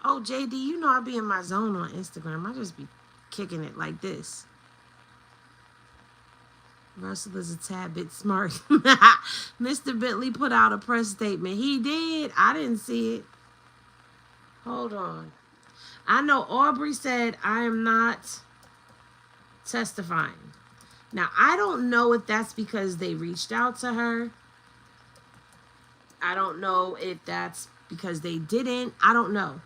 Oh, JD, you know I be in my zone on Instagram. I just be kicking it like this. Russell is a tad bit smart. Mr. Bentley put out a press statement. He did. I didn't see it. Hold on. I know Aubrey said, I am not testifying. Now, I don't know if that's because they reached out to her. I don't know if that's because they didn't. I don't know.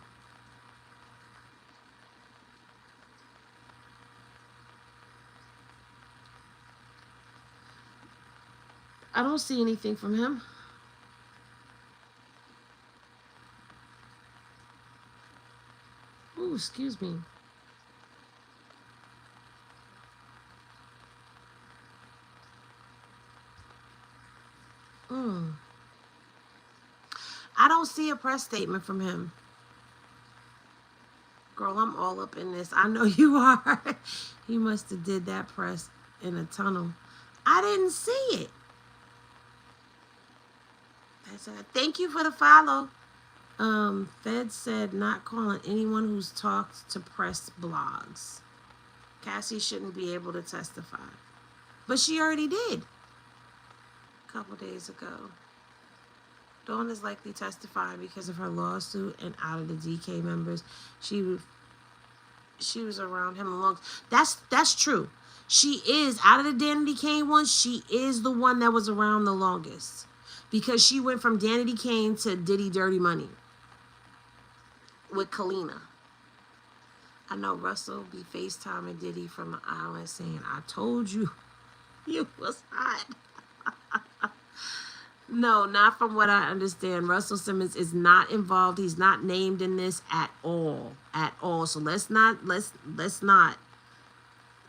I don't see anything from him. Ooh, excuse me. I don't see a press statement from him. Girl, I'm all up in this. I know you are. He must have did that press in a tunnel. I didn't see it. Thank you for the follow. Fed said not calling anyone who's talked to press blogs. Cassie shouldn't be able to testify. But she already did. A couple days ago. Dawn is likely testifying because of her lawsuit and out of the DK members. She was around him along. That's true. She is, out of the Danity Kane ones, she is the one that was around the longest. Because she went from Danity Kane to Diddy Dirty Money. With Kalina. I know Russell be FaceTiming Diddy from the island saying, I told you you was hot. No, not from what I understand. Russell Simmons is not involved. He's not named in this at all. At all. So let's not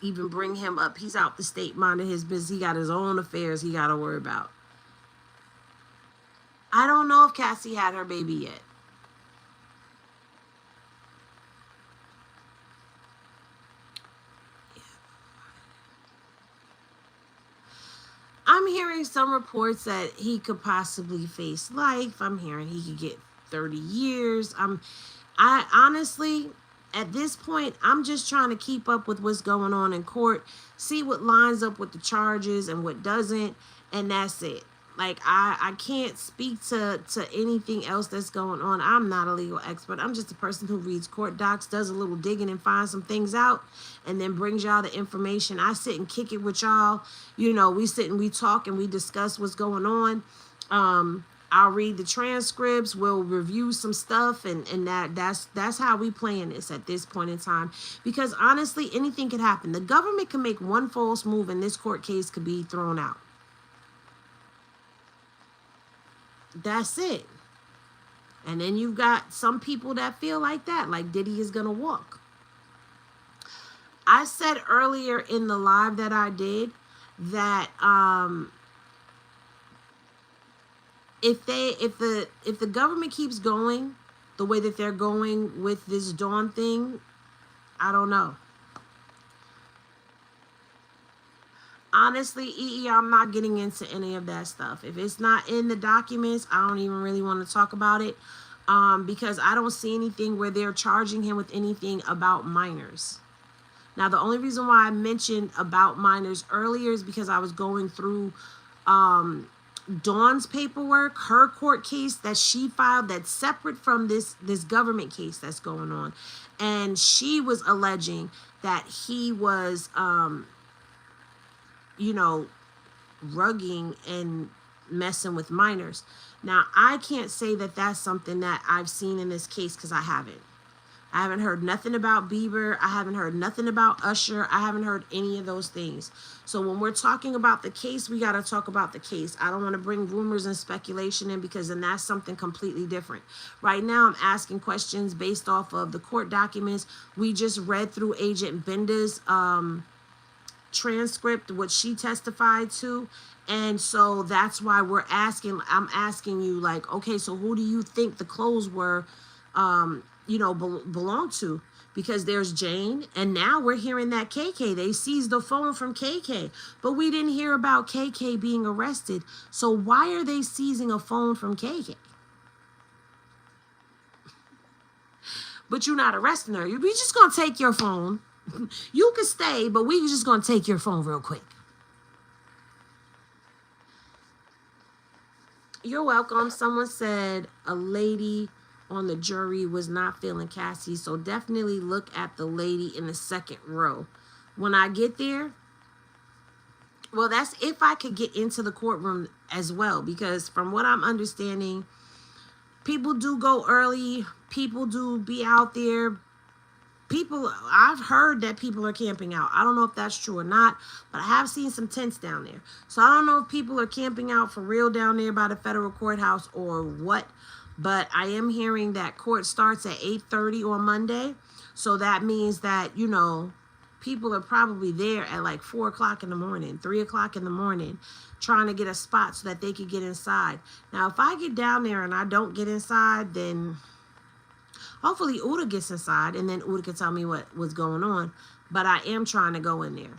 even bring him up. He's out the state minding his business. He got his own affairs he got to worry about. I don't know if Cassie had her baby yet. I'm hearing some reports that he could possibly face life. I'm hearing he could get 30 years. I honestly, at this point, I'm just trying to keep up with what's going on in court, see what lines up with the charges and what doesn't, and that's it. Like, I can't speak to anything else that's going on. I'm not a legal expert. I'm just a person who reads court docs, does a little digging and finds some things out, and then brings y'all the information. I sit and kick it with y'all. You know, we sit and we talk and we discuss what's going on. I'll read the transcripts, we'll review some stuff, and that's how we playing this at this point in time. Because honestly, anything could happen. The government can make one false move and this court case could be thrown out. That's it. And then you've got some people that feel like that, like Diddy is gonna walk. I said earlier in the live that I did that if the government keeps going the way that they're going with this Dawn thing, I don't know. Honestly, I'm not getting into any of that stuff. If it's not in the documents, I don't even really want to talk about it, because I don't see anything where they're charging him with anything about minors. Now, the only reason why I mentioned about minors earlier is because I was going through Dawn's paperwork, her court case that she filed that's separate from this government case that's going on. And she was alleging that he was, rugging and messing with minors. Now, I can't say that that's something that I've seen in this case because I haven't. I haven't heard nothing about Bieber. I haven't heard nothing about Usher. I haven't heard any of those things. So when we're talking about the case, we got to talk about the case. I don't want to bring rumors and speculation in because then that's something completely different. Right now, I'm asking questions based off of the court documents. We just read through Agent Benda's transcript, what she testified to. And so that's why I'm asking you, like, okay, so who do you think the clothes were, belong to? Because there's Jane, and now we're hearing that KK, they seized the phone from KK, but we didn't hear about KK being arrested. So why are they seizing a phone from KK? But you're not arresting her. We just gonna take your phone. You can stay, but we just gonna take your phone real quick. You're welcome. Someone said a lady on the jury was not feeling Cassie, so definitely look at the lady in the second row. When I get there, well, that's if I could get into the courtroom as well, because from what I'm understanding, people do go early, people do be out there. I've heard that people are camping out. I don't know if that's true or not, but I have seen some tents down there. So I don't know if people are camping out for real down there by the federal courthouse or what. But I am hearing that court starts at 8:30 on Monday. So that means that, people are probably there at like 4 o'clock in the morning, 3 o'clock in the morning, trying to get a spot so that they could get inside. Now, if I get down there and I don't get inside, then hopefully Uda gets inside and then Uda can tell me what was going on. But I am trying to go in there.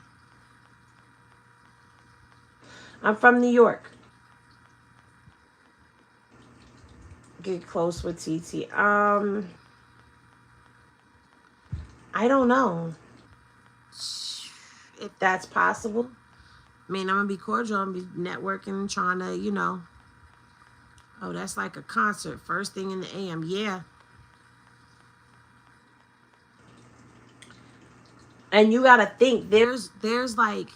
I'm from New York. Get close with TT. I don't know if that's possible. I mean, I'm gonna be cordial. I'm gonna be networking, trying to, Oh, that's like a concert. First thing in the AM. Yeah. And you gotta think, there's like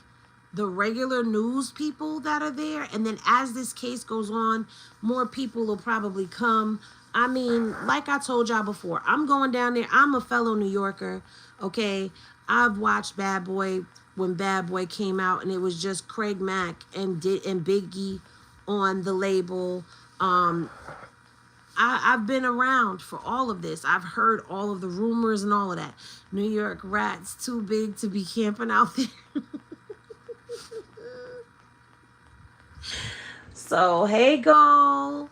the regular news people that are there, and then as this case goes on, more people will probably come. I mean, like I told y'all before, I'm going down there. I'm a fellow New Yorker, okay? I've watched Bad Boy when Bad Boy came out, and it was just Craig Mack and Biggie on the label. I've been around for all of this. I've heard all of the rumors and all of that. New York rats too big to be camping out there. So, hey, go.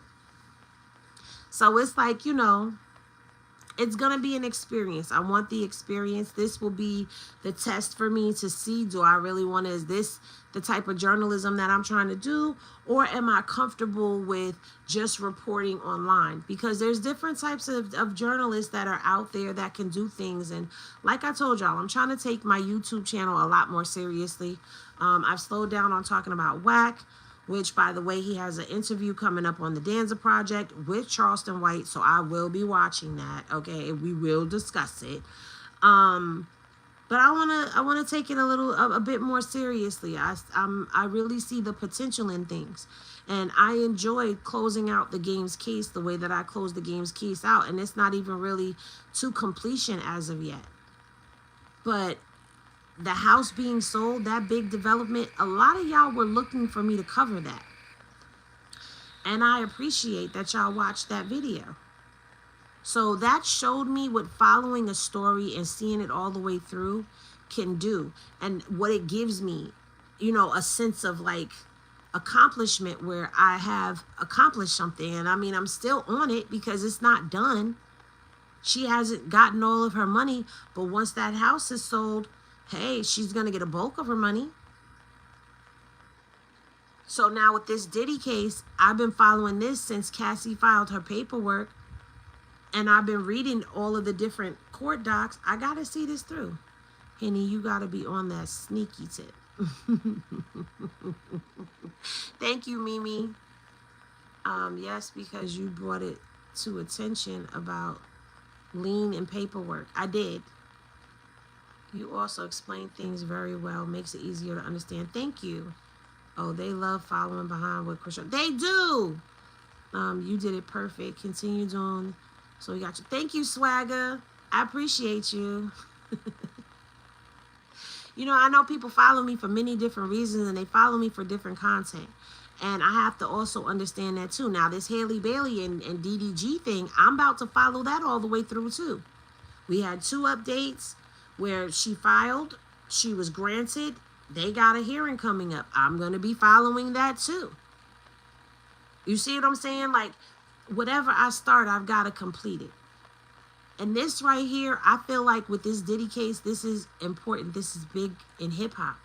So it's like, it's going to be an experience. I want the experience. This will be the test for me to see, do I really want to, is this the type of journalism that I'm trying to do? Or am I comfortable with just reporting online? Because there's different types of journalists that are out there that can do things. And like I told y'all, I'm trying to take my YouTube channel a lot more seriously. I've slowed down on talking about whack, which, by the way, he has an interview coming up on the Danza Project with Charleston White, so I will be watching that, okay? We will discuss it. But I wanna take it a bit more seriously. I really see the potential in things. And I enjoyed closing out the game's case the way that I closed the game's case out. And it's not even really to completion as of yet. But the house being sold, that big development, a lot of y'all were looking for me to cover that. And I appreciate that y'all watched that video. So that showed me what following a story and seeing it all the way through can do. And what it gives me, you know, a sense of like accomplishment where I have accomplished something. And I mean, I'm still on it because it's not done. She hasn't gotten all of her money. But once that house is sold, hey, she's going to get a bulk of her money. So now with this Diddy case, I've been following this since Cassie filed her paperwork. And I've been reading all of the different court docs. I got to see this through. Henny, you got to be on that sneaky tip. Thank you, Mimi. Yes, because you brought it to attention about lien and paperwork. I did. You also explain things very well. Makes it easier to understand. Thank you. Oh, they love following behind with Cashapp. They do. You did it perfect. Continue doing. So we got you. Thank you, Swagger. I appreciate you. You know, I know people follow me for many different reasons, and they follow me for different content. And I have to also understand that too. Now, this Haley Bailey and DDG thing, I'm about to follow that all the way through too. We had 2 updates where she filed, she was granted, they got a hearing coming up. I'm going to be following that too. You see what I'm saying? Like, whatever I start, I've got to complete it. And this right here, I feel like with this Diddy case, this is important. This is big in hip hop.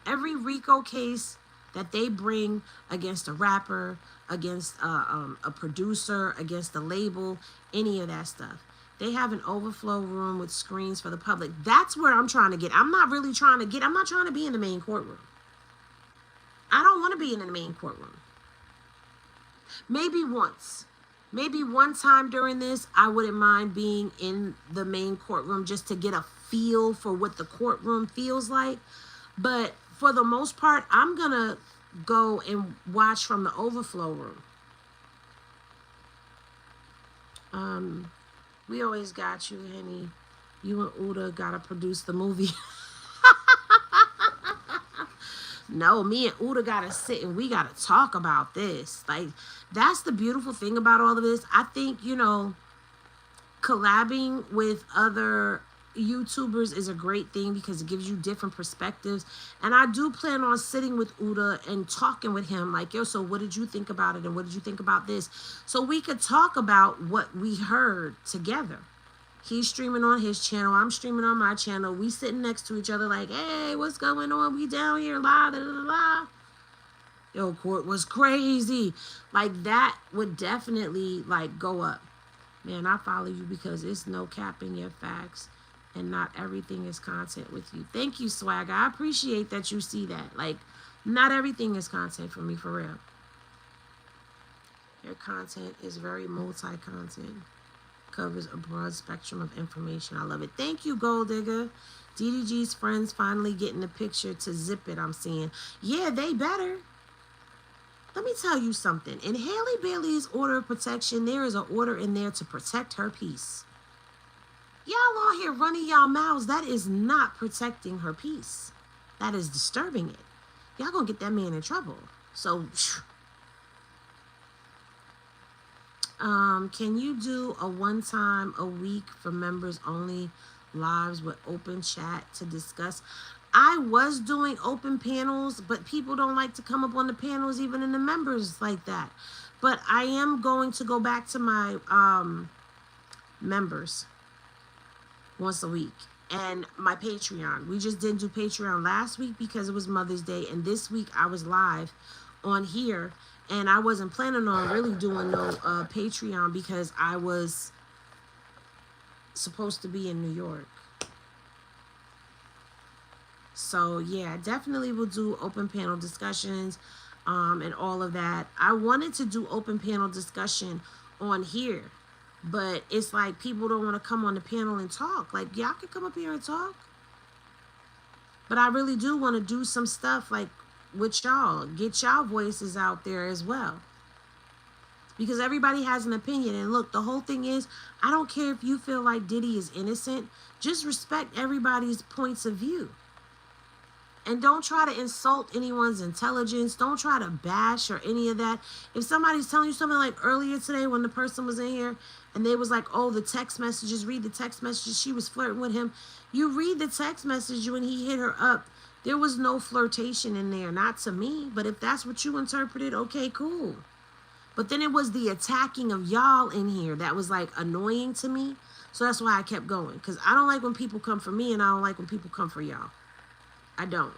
Every RICO case that they bring against a rapper, against a producer, against a label, any of that stuff, they have an overflow room with screens for the public. That's where I'm trying to get. I'm not trying to be in the main courtroom. I don't want to be in the main courtroom. Maybe once. Maybe one time during this, I wouldn't mind being in the main courtroom just to get a feel for what the courtroom feels like. But for the most part, I'm going to go and watch from the overflow room. We always got you, Henny. You and Uda got to produce the movie. No, me and Uda got to sit and we got to talk about this. Like, that's the beautiful thing about all of this. I think, you know, collabing with other YouTubers is a great thing because it gives you different perspectives. And I do plan on sitting with Uda and talking with him like, yo, so what did you think about it? And what did you think about this? So we could talk about what we heard together. He's streaming on his channel. I'm streaming on my channel. We sitting next to each other like, hey, what's going on? We down here, la, da, da, da. Yo, court was crazy. Like, that would definitely, like, go up. Man, I follow you because it's no cap in your facts. And not everything is content with you. Thank you, Swagger. I appreciate that you see that. Like, not everything is content for me, for real. Your content is very multi-content. Covers a broad spectrum of information. I love it. Thank you, Gold Digger. DDG's friends finally getting the picture to zip it, I'm seeing. Yeah, they better. Let me tell you something. In Haley Bailey's order of protection, there is an order in there to protect her peace. Y'all on here running y'all mouths. That is not protecting her peace. That is disturbing it. Y'all gonna get that man in trouble. So, can you do a 1 time a week for members only lives with open chat to discuss? I was doing open panels, but people don't like to come up on the panels, even in the members like that. But I am going to go back to my members once a week. And my Patreon. We just didn't do Patreon last week because it was Mother's Day. And this week I was live on here. And I wasn't planning on really doing no Patreon because I was supposed to be in New York. So, yeah, definitely will do open panel discussions and all of that. I wanted to do open panel discussion on here. But it's like people don't want to come on the panel and talk. Like, y'all can come up here and talk. But I really do want to do some stuff like with y'all. Get y'all voices out there as well. Because everybody has an opinion. And look, the whole thing is, I don't care if you feel like Diddy is innocent. Just respect everybody's points of view. And don't try to insult anyone's intelligence. Don't try to bash or any of that. If somebody's telling you something like earlier today when the person was in here and they was like, oh, the text messages, read the text messages, she was flirting with him. You read the text message when he hit her up. There was no flirtation in there, not to me. But if that's what you interpreted, okay, cool. But then it was the attacking of y'all in here that was like annoying to me. So that's why I kept going. Because I don't like when people come for me and I don't like when people come for y'all. I don't.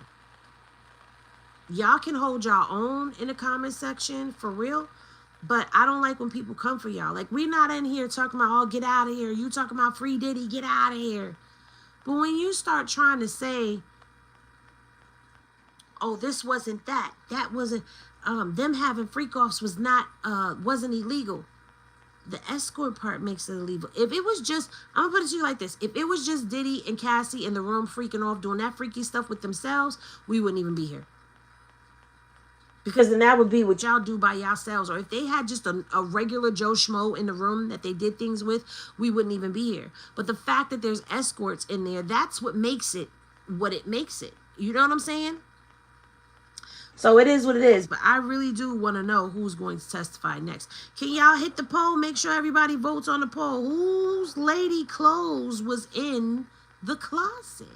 Y'all can hold y'all own in the comment section for real. But I don't like when people come for y'all. Like, we're not in here talking about, oh, get out of here. You talking about free Diddy, get out of here. But when you start trying to say, oh, this wasn't that. That wasn't, them having freak-offs was not, wasn't illegal. The escort part makes it illegal. If it was just, I'm gonna put it to you like this. If it was just Diddy and Cassie in the room freaking off doing that freaky stuff with themselves, we wouldn't even be here. Because then that would be what y'all do by yourselves. Or if they had just a regular Joe Schmo in the room that they did things with, we wouldn't even be here. But the fact that there's escorts in there, that's what makes it what it makes it. You know what I'm saying? So it is what it is. But I really do want to know who's going to testify next. Can y'all hit the poll? Make sure everybody votes on the poll. Whose lady clothes was in the closet?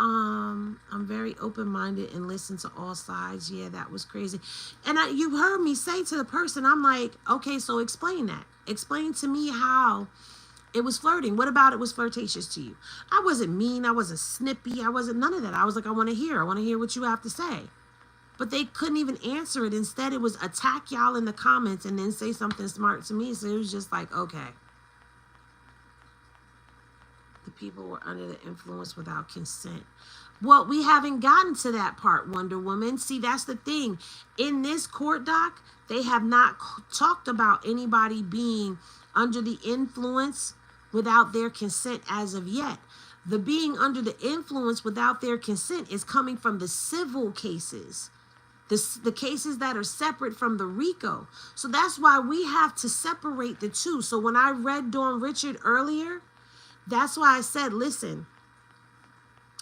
I'm very open-minded and listen to all sides. Yeah, that was crazy. And you heard me say to the person, I'm like, okay, so explain that. Explain to me how it was flirting. What about it was flirtatious to you? I wasn't mean. I wasn't snippy. I wasn't none of that. I was like, I want to hear what you have to say. But they couldn't even answer it. Instead, it was attack y'all in the comments and then say something smart to me. So it was just like, okay. The people were under the influence without consent. Well, we haven't gotten to that part, Wonder Woman. See, that's the thing. In this court doc, they have not talked about anybody being under the influence without their consent as of yet. The being under the influence without their consent is coming from the civil cases. The cases that are separate from the RICO. So that's why we have to separate the two. So when I read Dawn Richard earlier, that's why I said, listen,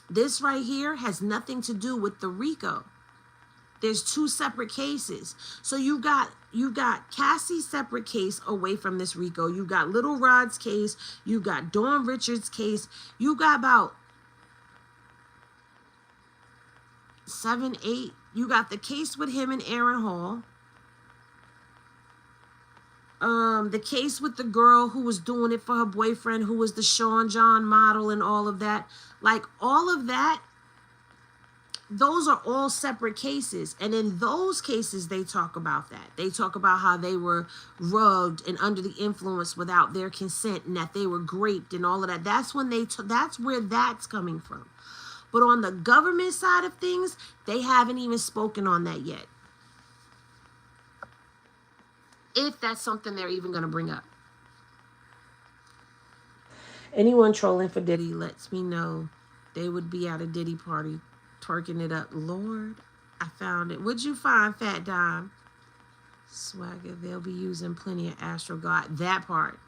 this right here has nothing to do with the RICO. There's two separate cases. So you got Cassie's separate case away from this RICO. You got Little Rod's case. You got Dawn Richard's case. You got about 7, 8. You got the case with him and Aaron Hall. The case with the girl who was doing it for her boyfriend, who was the Sean John model and all of that. Like, all of that, those are all separate cases. And in those cases, they talk about that. They talk about how they were rugged and under the influence without their consent and that they were raped and all of that. That's when that's where that's coming from. But on the government side of things, they haven't even spoken on that yet. If that's something they're even going to bring up. Anyone trolling for Diddy lets me know they would be at a Diddy party twerking it up. Lord, I found it. What'd you find, Fat Dime? Swagger, they'll be using plenty of Astro God. That part.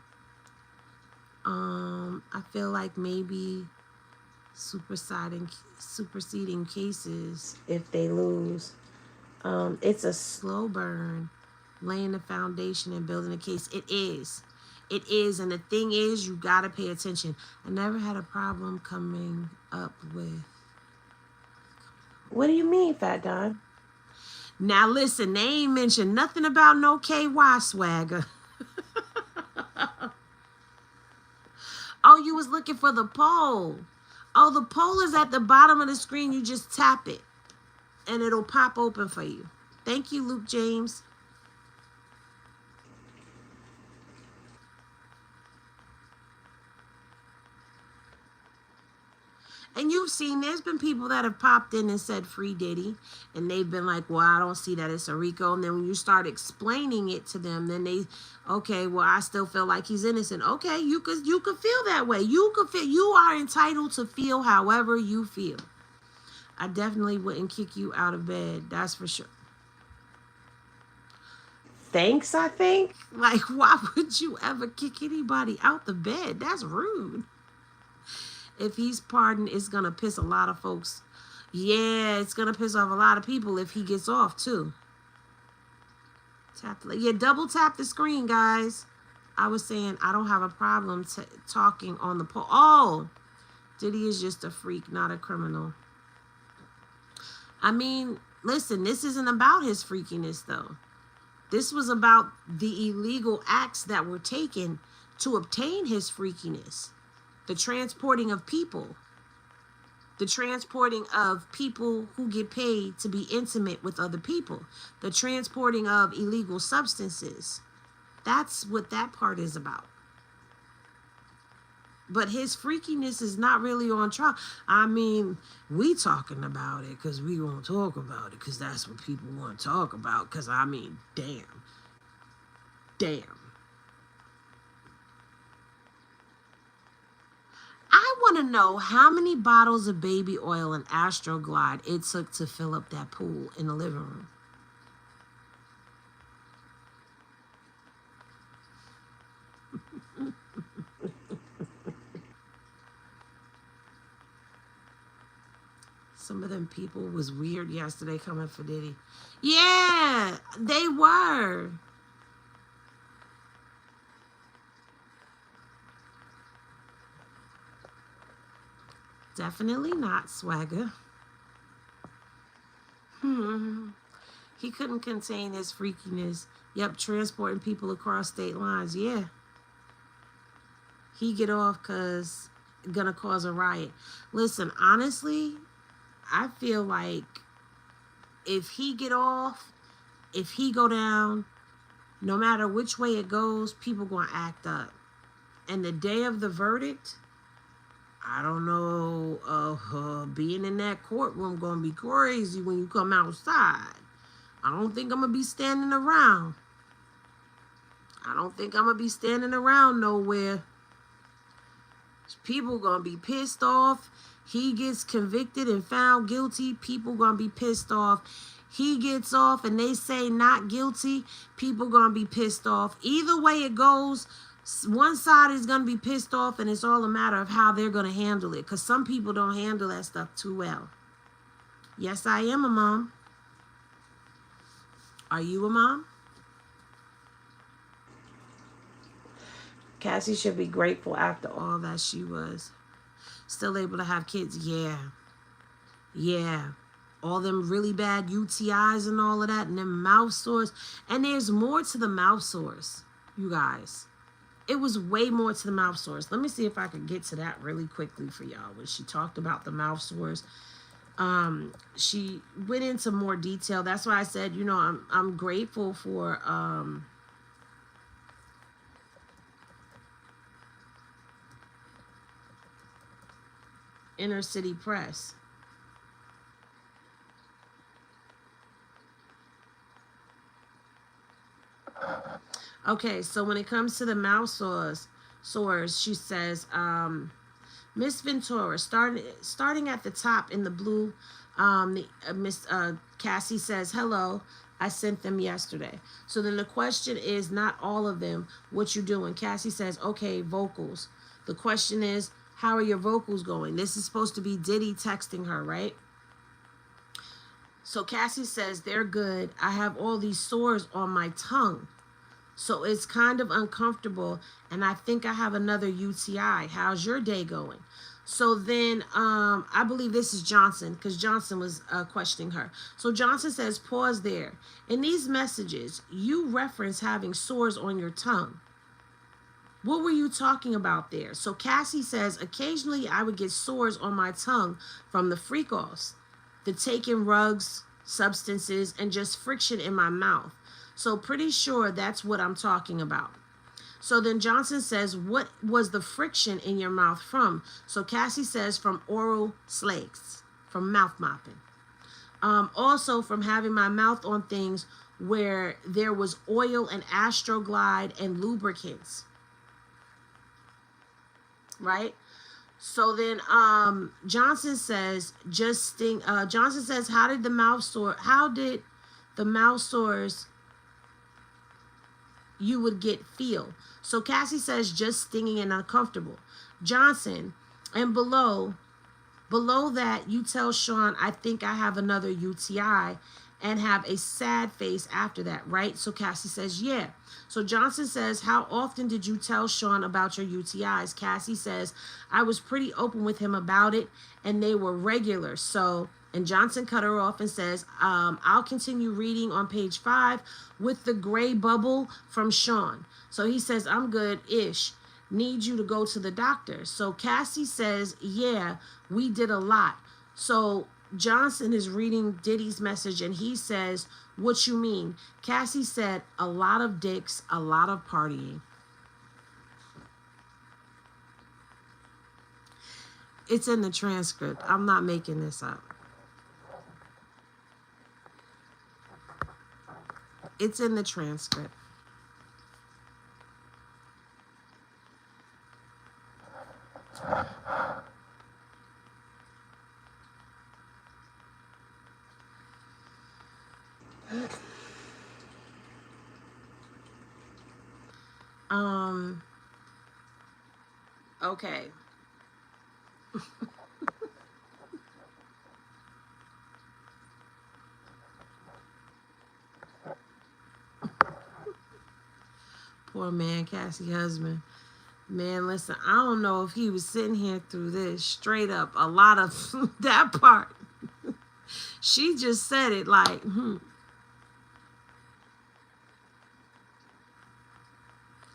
I feel like maybe superseding cases if they lose. It's a slow burn. Laying the foundation and building a case. It is. It is. And the thing is, you got to pay attention. I never had a problem coming up with. What do you mean, Fat Don? Now, listen, they ain't mentioned nothing about no KY Swagger. Oh, you was looking for the poll. Oh, the poll is at the bottom of the screen. You just tap it, and it'll pop open for you. Thank you, Luke James. And you've seen seen there's been people that have popped in and said free Diddy, and they've been like, well, I don't see that it's a RICO. And then when you start explaining it to them, then they, okay, well, I still feel like he's innocent. Okay, you could feel that way. You are entitled to feel however you feel. I definitely wouldn't kick you out of bed. That's for sure. Thanks, I think. Like, why would you ever kick anybody out the bed? That's rude. If he's pardoned, it's going to piss a lot of folks. Yeah, it's going to piss off a lot of people if he gets off, too. Double tap the screen, guys. I was saying I don't have a problem talking on the poll. Oh, Diddy is just a freak, not a criminal. I mean, listen, this isn't about his freakiness, though. This was about the illegal acts that were taken to obtain his freakiness. The transporting of people. The transporting of people who get paid to be intimate with other people. The transporting of illegal substances. That's what that part is about. But his freakiness is not really on trial. I mean, we talking about it because we won't talk about it because that's what people want to talk about. Because, I mean, damn. I want to know how many bottles of baby oil and Astroglide it took to fill up that pool in the living room. Some of them people was weird yesterday coming for Diddy. Yeah, they were. Definitely not swagger. He couldn't contain his freakiness. Yep, transporting people across state lines. Yeah. He get off because gonna cause a riot. Listen, honestly, I feel like if he get off, if he go down, no matter which way it goes, people gonna act up. And the day of the verdict, I don't know, being in that courtroom gonna be crazy when you come outside. I don't think I'm gonna be standing around. I don't think I'm gonna be standing around nowhere. People gonna be pissed off. He gets convicted and found guilty. People gonna be pissed off. He gets off and they say not guilty. People gonna be pissed off. Either way it goes, one side is going to be pissed off, and it's all a matter of how they're going to handle it, because some people don't handle that stuff too well. Yes, I am a mom. Are you a mom? Cassie should be grateful after all. All that she was. Still able to have kids. Yeah. All them really bad UTIs and all of that, and them mouth sores. And there's more to the mouth sores, you guys. It was way more to the mouth sores. Let me see if I can get to that really quickly for y'all. When she talked about the mouth sores, she went into more detail. That's why I said, you know, I'm grateful for Inner City Press. Okay, so when it comes to the mouth sores, she says, Miss Ventura, starting at the top in the blue, Miss Cassie says, hello, I sent them yesterday. So then the question is, not all of them, what you doing? Cassie says, okay, vocals. The question is, how are your vocals going? This is supposed to be Diddy texting her, right? So Cassie says, they're good. I have all these sores on my tongue. So it's kind of uncomfortable, and I think I have another UTI. How's your day going? So then I believe this is Johnson, because Johnson was questioning her. So Johnson says, pause there. In these messages, you reference having sores on your tongue. What were you talking about there? So Cassie says, occasionally I would get sores on my tongue from the freak-offs, the taking rugs, substances, and just friction in my mouth. So pretty sure that's what I'm talking about. So then Johnson says, what was the friction in your mouth from? So Cassie says, from oral slags, from mouth mopping. Also from having my mouth on things where there was oil and Astroglide and lubricants. Right? So then Johnson says, Johnson says, how did the mouth sores you would get feel? So Cassie says, just stinging and uncomfortable. Johnson, and below that, you tell Sean, I think I have another UTI, and have a sad face after that, right? So Cassie says, yeah. So Johnson says, how often did you tell Sean about your UTIs? Cassie says, I was pretty open with him about it, and they were regular. So, and Johnson cut her off and says, I'll continue reading on page 5 with the gray bubble from Sean. So he says, I'm good-ish. Need you to go to the doctor. So Cassie says, yeah, we did a lot. So Johnson is reading Diddy's message, and he says, what you mean? Cassie said, a lot of dicks, a lot of partying. It's in the transcript. I'm not making this up. It's in the transcript. Okay. Poor man, Cassie husband. Man, listen, I don't know if he was sitting here through this. Straight up, a lot of that part. She just said it like,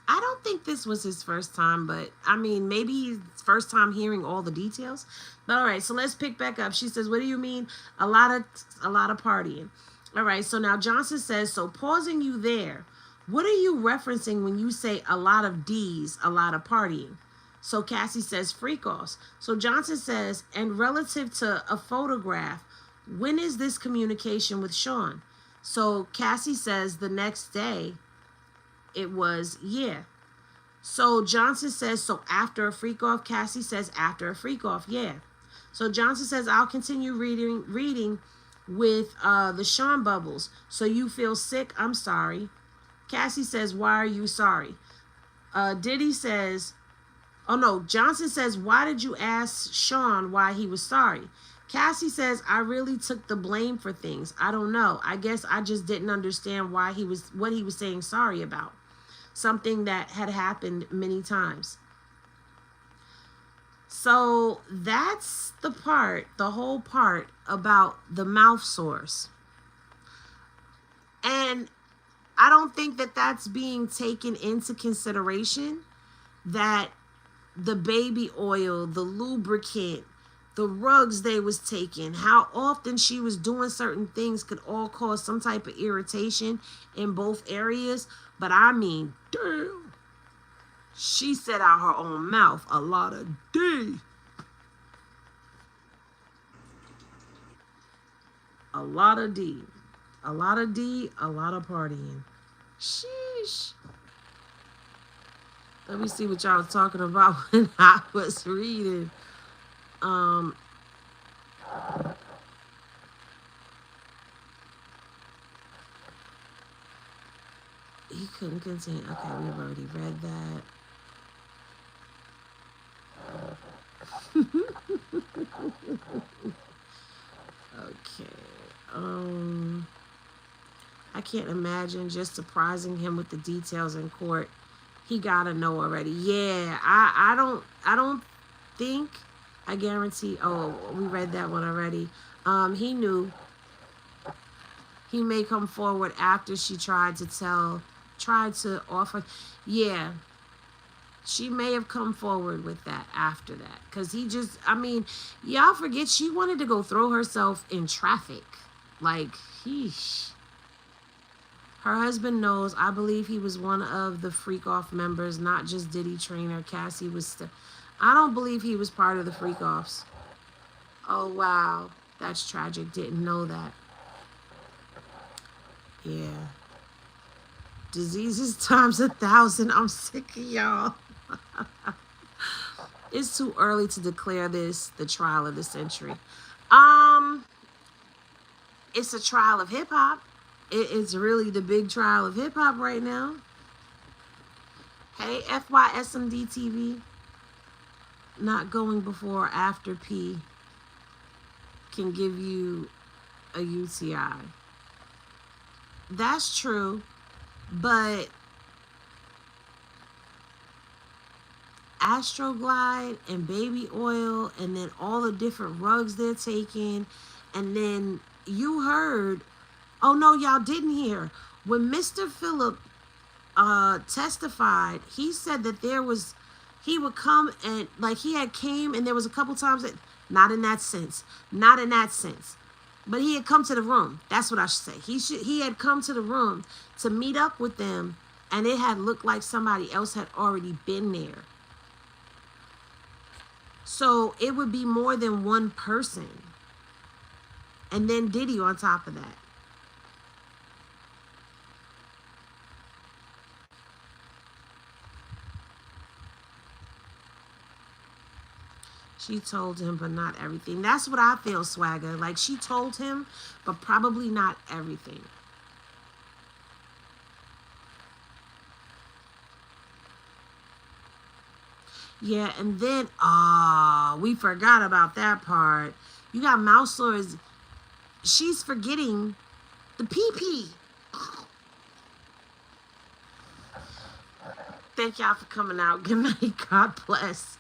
I don't think this was his first time, but I mean, maybe his first time hearing all the details. But all right, so let's pick back up. She says, what do you mean? A lot of partying. All right, so now Johnson says, so pausing you there, what are you referencing when you say a lot of D's, a lot of partying? So Cassie says, freak-offs. So Johnson says, and relative to a photograph, when is this communication with Sean? So Cassie says, the next day. It was, yeah. So Johnson says, so after a freak-off? Cassie says, after a freak-off, yeah. So Johnson says, I'll continue reading with the Sean bubbles. So you feel sick? I'm sorry. Cassie says, why are you sorry? Diddy says, oh no, Johnson says, why did you ask Sean why he was sorry? Cassie says, I really took the blame for things. I don't know. I guess I just didn't understand what he was saying sorry about. Something that had happened many times. So that's the whole part about the mouth sores. And I don't think that that's being taken into consideration, that the baby oil, the lubricant, the rugs they was taking, how often she was doing certain things could all cause some type of irritation in both areas. But I mean, damn, she said out her own mouth, a lot of D. A lot of D. A lot of D, a lot of partying. Sheesh. Let me see what y'all was talking about when I was reading. He couldn't continue. Okay, we've already read that. Okay. I can't imagine just surprising him with the details in court. He gotta know already. Yeah, I don't think, I guarantee. Oh, we read that one already. He knew. He may come forward after she tried to offer. Yeah, she may have come forward with that after that. Because he just, I mean, y'all forget she wanted to go throw herself in traffic. Like, heesh. Her husband knows. I believe he was one of the freak off members, not just Diddy trainer. Cassie was still. I don't believe he was part of the freak offs. Oh wow, that's tragic. Didn't know that. Yeah. Diseases times 1,000. I'm sick of y'all. It's too early to declare this the trial of the century. It's a trial of hip hop. It's really the big trial of hip hop right now. Hey, FYSMD TV. Not going before or after P can give you a UTI. That's true, but Astroglide and baby oil and then all the different rugs they're taking, and then you heard, oh no, y'all didn't hear, when Mr. Phillip testified, he said that he would come and like he had came and there was a couple times that, not in that sense, but he had come to the room. That's what I should say. He had come to the room to meet up with them, and it had looked like somebody else had already been there. So it would be more than one person. And then Diddy on top of that. She told him, but not everything. That's what I feel, Swagger. Like, she told him, but probably not everything. Yeah, and then, we forgot about that part. You got Mouse Swords. She's forgetting the PP. Thank y'all for coming out. Good night. God bless.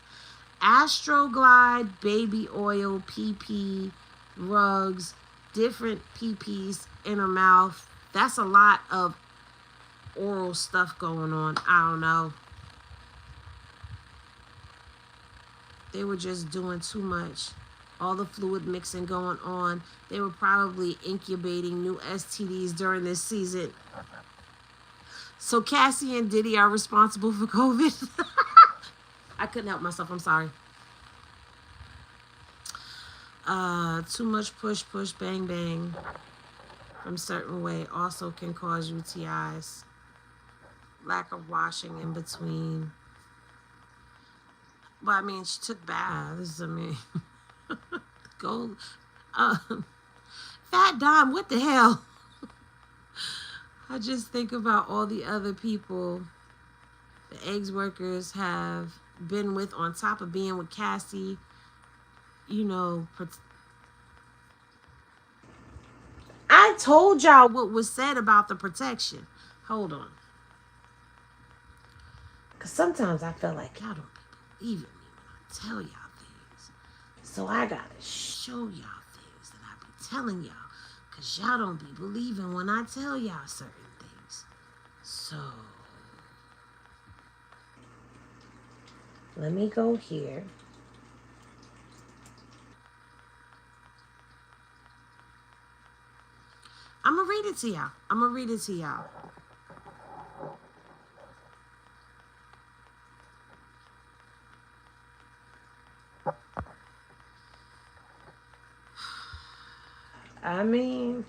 Astroglide, baby oil, PP, rugs, different PPs in her mouth. That's a lot of oral stuff going on. I don't know. They were just doing too much. All the fluid mixing going on. They were probably incubating new STDs during this season. So Cassie and Diddy are responsible for COVID. I couldn't help myself. I'm sorry. Too much push, bang, bang from certain way also can cause UTIs. Lack of washing in between. But I mean, she took baths. I mean, go. Fat Dime, what the hell? I just think about all the other people the eggs workers have been with on top of being with Cassie. You know, I told y'all what was said about the protection. Hold on. Because sometimes I feel like y'all don't believe in me when I tell y'all things. So I got to show y'all things that I be telling y'all. Because y'all don't be believing when I tell y'all certain things. So let me go here. I'm going to read it to y'all. I mean,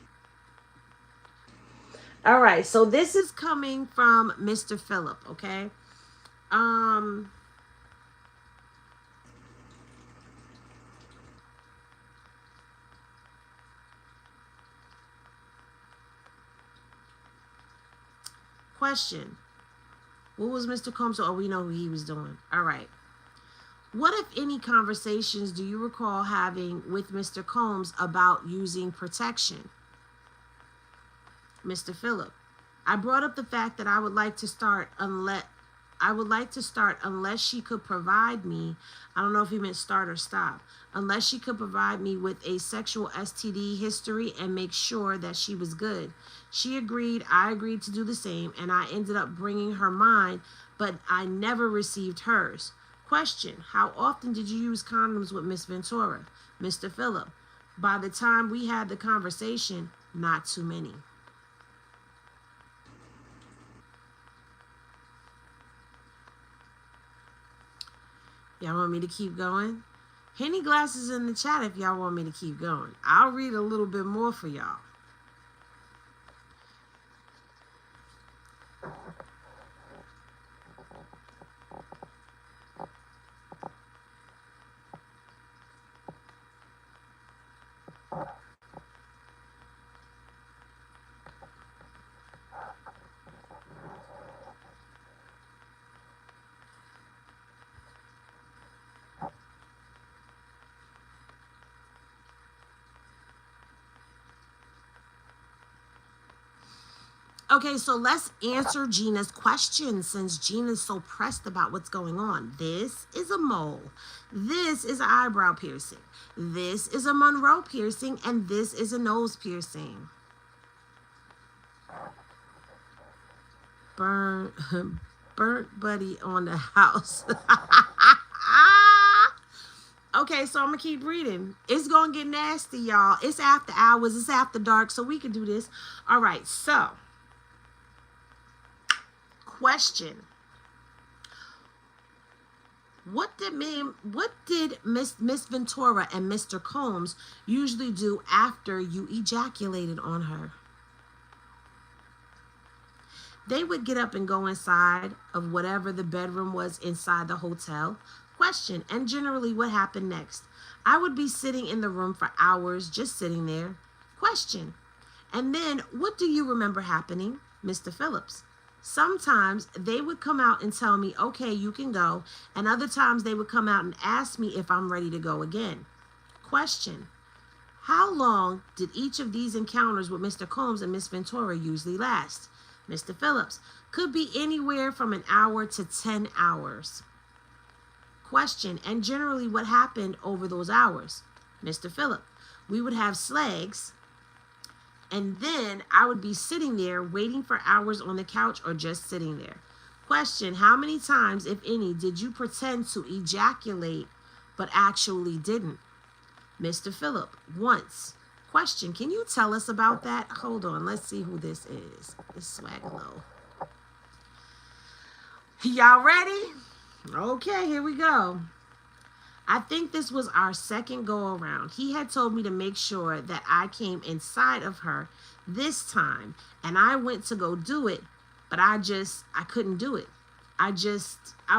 all right. So this is coming from Mr. Phillip, okay? Question. What was Mr. Combs? Oh, we know who he was doing. All right. What, if any, conversations do you recall having with Mr. Combs about using protection? Mr. Phillip. I brought up the fact that I would like to start unless she could provide me, I don't know if he meant start or stop, unless she could provide me with a sexual STD history and make sure that she was good. She agreed, I agreed to do the same, and I ended up bringing her mine, but I never received hers. Question, how often did you use condoms with Miss Ventura? Mr. Phillip, by the time we had the conversation, not too many. Y'all want me to keep going? Henny glasses in the chat if y'all want me to keep going. I'll read a little bit more for y'all. Okay, so let's answer Gina's question since Gina's so pressed about what's going on. This is a mole. This is an eyebrow piercing. This is a Monroe piercing. And this is a nose piercing. Burnt buddy on the house. Okay, so I'm going to keep reading. It's going to get nasty, y'all. It's after hours. It's after dark, so we can do this. All right, so... Question: What did Miss Ventura and Mr. Combs usually do after you ejaculated on her? They would get up and go inside of whatever the bedroom was inside the hotel. Question: And generally, what happened next? I would be sitting in the room for hours, just sitting there. Question: And then, what do you remember happening, Mr. Phillips? Sometimes they would come out and tell me, okay, you can go. And other times they would come out and ask me if I'm ready to go again. Question: How long did each of these encounters with Mr. Combs and Miss Ventura usually last? Mr. Phillips: Could be anywhere from an hour to 10 hours. Question: And generally what happened over those hours? Mr. Phillips: We would have slags. And then I would be sitting there waiting for hours on the couch or just sitting there. Question: How many times, if any, did you pretend to ejaculate but actually didn't? Mr. Phillip: Once. Question: Can you tell us about that? Hold on. Let's see who this is. It's Swagalow. Y'all ready? Okay, here we go. I think this was our second go around. He had told me to make sure that I came inside of her this time, and I went to go do it, but I couldn't do it. I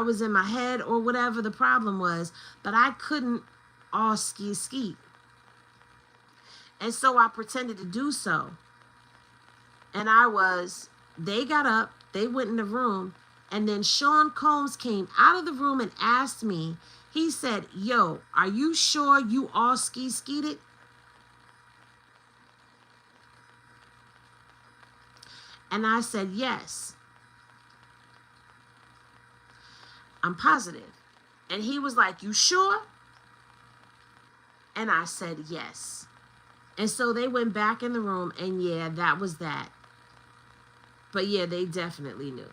was in my head or whatever the problem was, but I couldn't all skeet. And so I pretended to do so. And they got up, they went in the room, and then Sean Combs came out of the room and asked me, he said, yo, are you sure you all skeeted? And I said, yes. I'm positive. And he was like, you sure? And I said, yes. And so they went back in the room, and yeah, that was that. But yeah, they definitely knew.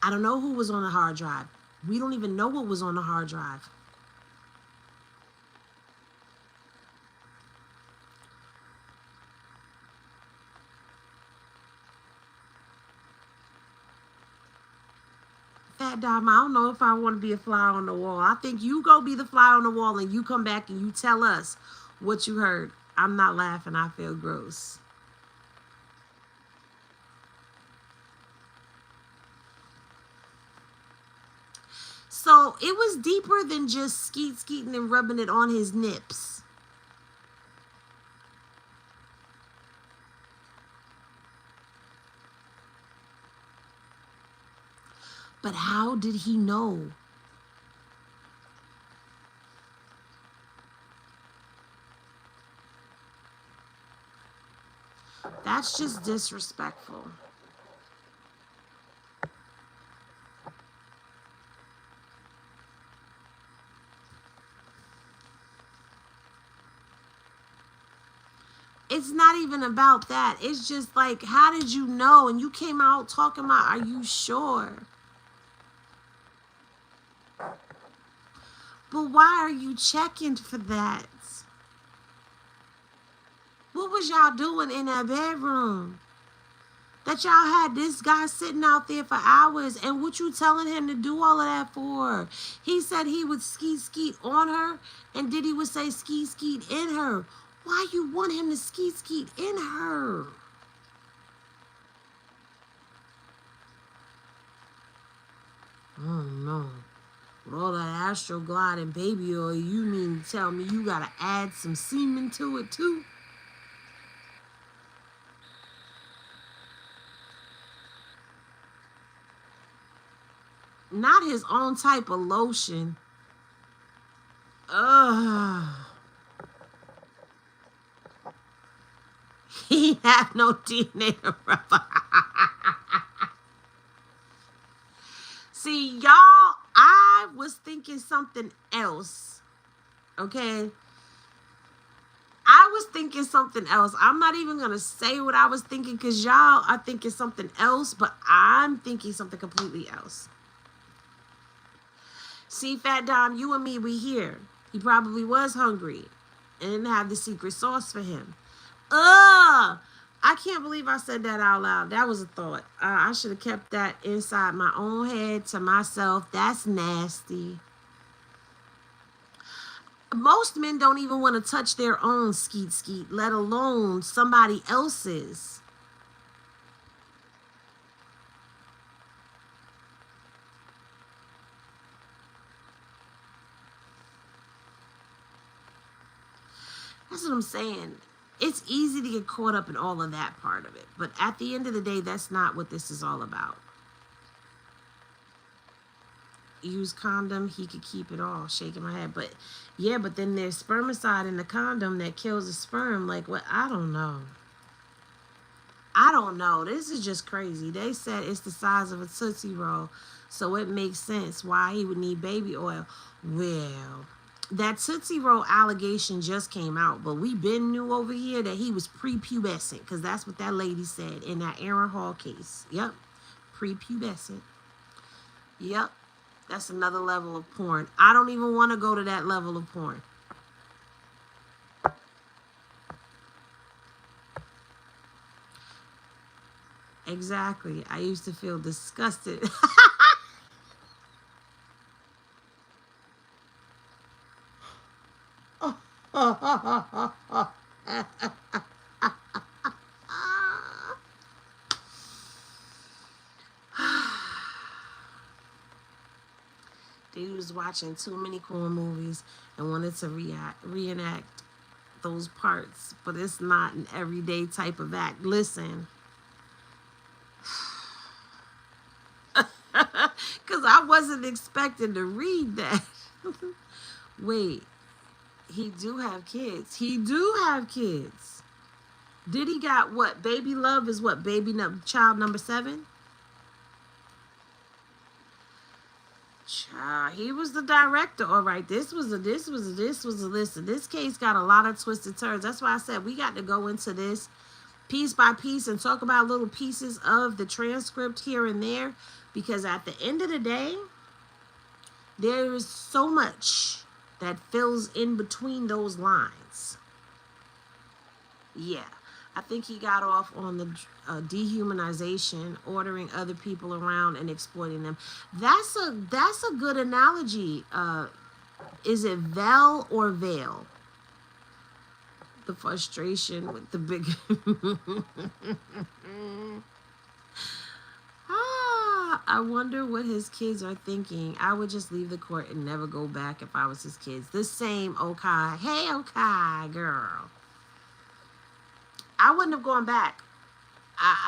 I don't know who was on the hard drive. We don't even know what was on the hard drive. Fat Dom, I don't know if I want to be a fly on the wall. I think you go be the fly on the wall and you come back and you tell us what you heard. I'm not laughing. I feel gross. So it was deeper than just skeeting and rubbing it on his nips. But how did he know? That's just disrespectful. It's not even about that. It's just like, how did you know? And you came out talking about, are you sure? But why are you checking for that? What was y'all doing in that bedroom? That y'all had this guy sitting out there for hours, and what you telling him to do all of that for? He said he would skeet on her, and Diddy would say skeet in her. Why you want him to skeet in her? Oh no. With all that Astroglide and baby oil, you mean to tell me you gotta add some semen to it too? Not his own type of lotion. Ugh. He had no DNA to rubber. See, y'all, I was thinking something else. Okay? I was thinking something else. I'm not even going to say what I was thinking because y'all are thinking something else, but I'm thinking something completely else. See, Fat Dom, you and me, we here. He probably was hungry and didn't have the secret sauce for him. Ugh! I can't believe I said that out loud. That was a thought. I should have kept that inside my own head to myself. That's nasty. Most men don't even want to touch their own skeet, let alone somebody else's. That's what I'm saying. It's easy to get caught up in all of that part of it. But at the end of the day, that's not what this is all about. Use condom, he could keep it all. Shaking my head. But yeah, but then there's spermicide in the condom that kills the sperm. Like what? I don't know. I don't know. This is just crazy. They said it's the size of a Tootsie Roll. So it makes sense why he would need baby oil. Well, that Tootsie Roll allegation just came out, but we been knew over here that he was prepubescent, because that's what that lady said in that Aaron Hall case. Yep, prepubescent. Yep, that's another level of porn. I don't even want to go to that level of porn. Exactly. I used to feel disgusted. Dude was watching too many corn movies and wanted to reenact those parts, but it's not an everyday type of act. Listen, because I wasn't expecting to read that. Wait, he do have kids. He do have kids. Diddy got what? Baby Love is what? Child number 7? Child, he was the director. All right, this was a listen. This case got a lot of twisted turns. That's why I said we got to go into this piece by piece and talk about little pieces of the transcript here and there, because at the end of the day, there is so much that fills in between those lines. Yeah, I think he got off on the dehumanization, ordering other people around and exploiting them. That's a good analogy. Is it Vel or Veil? The frustration with the big. I wonder what his kids are thinking. I would just leave the court and never go back if I was his kids. The same Okai. Hey, Okai, girl. I wouldn't have gone back.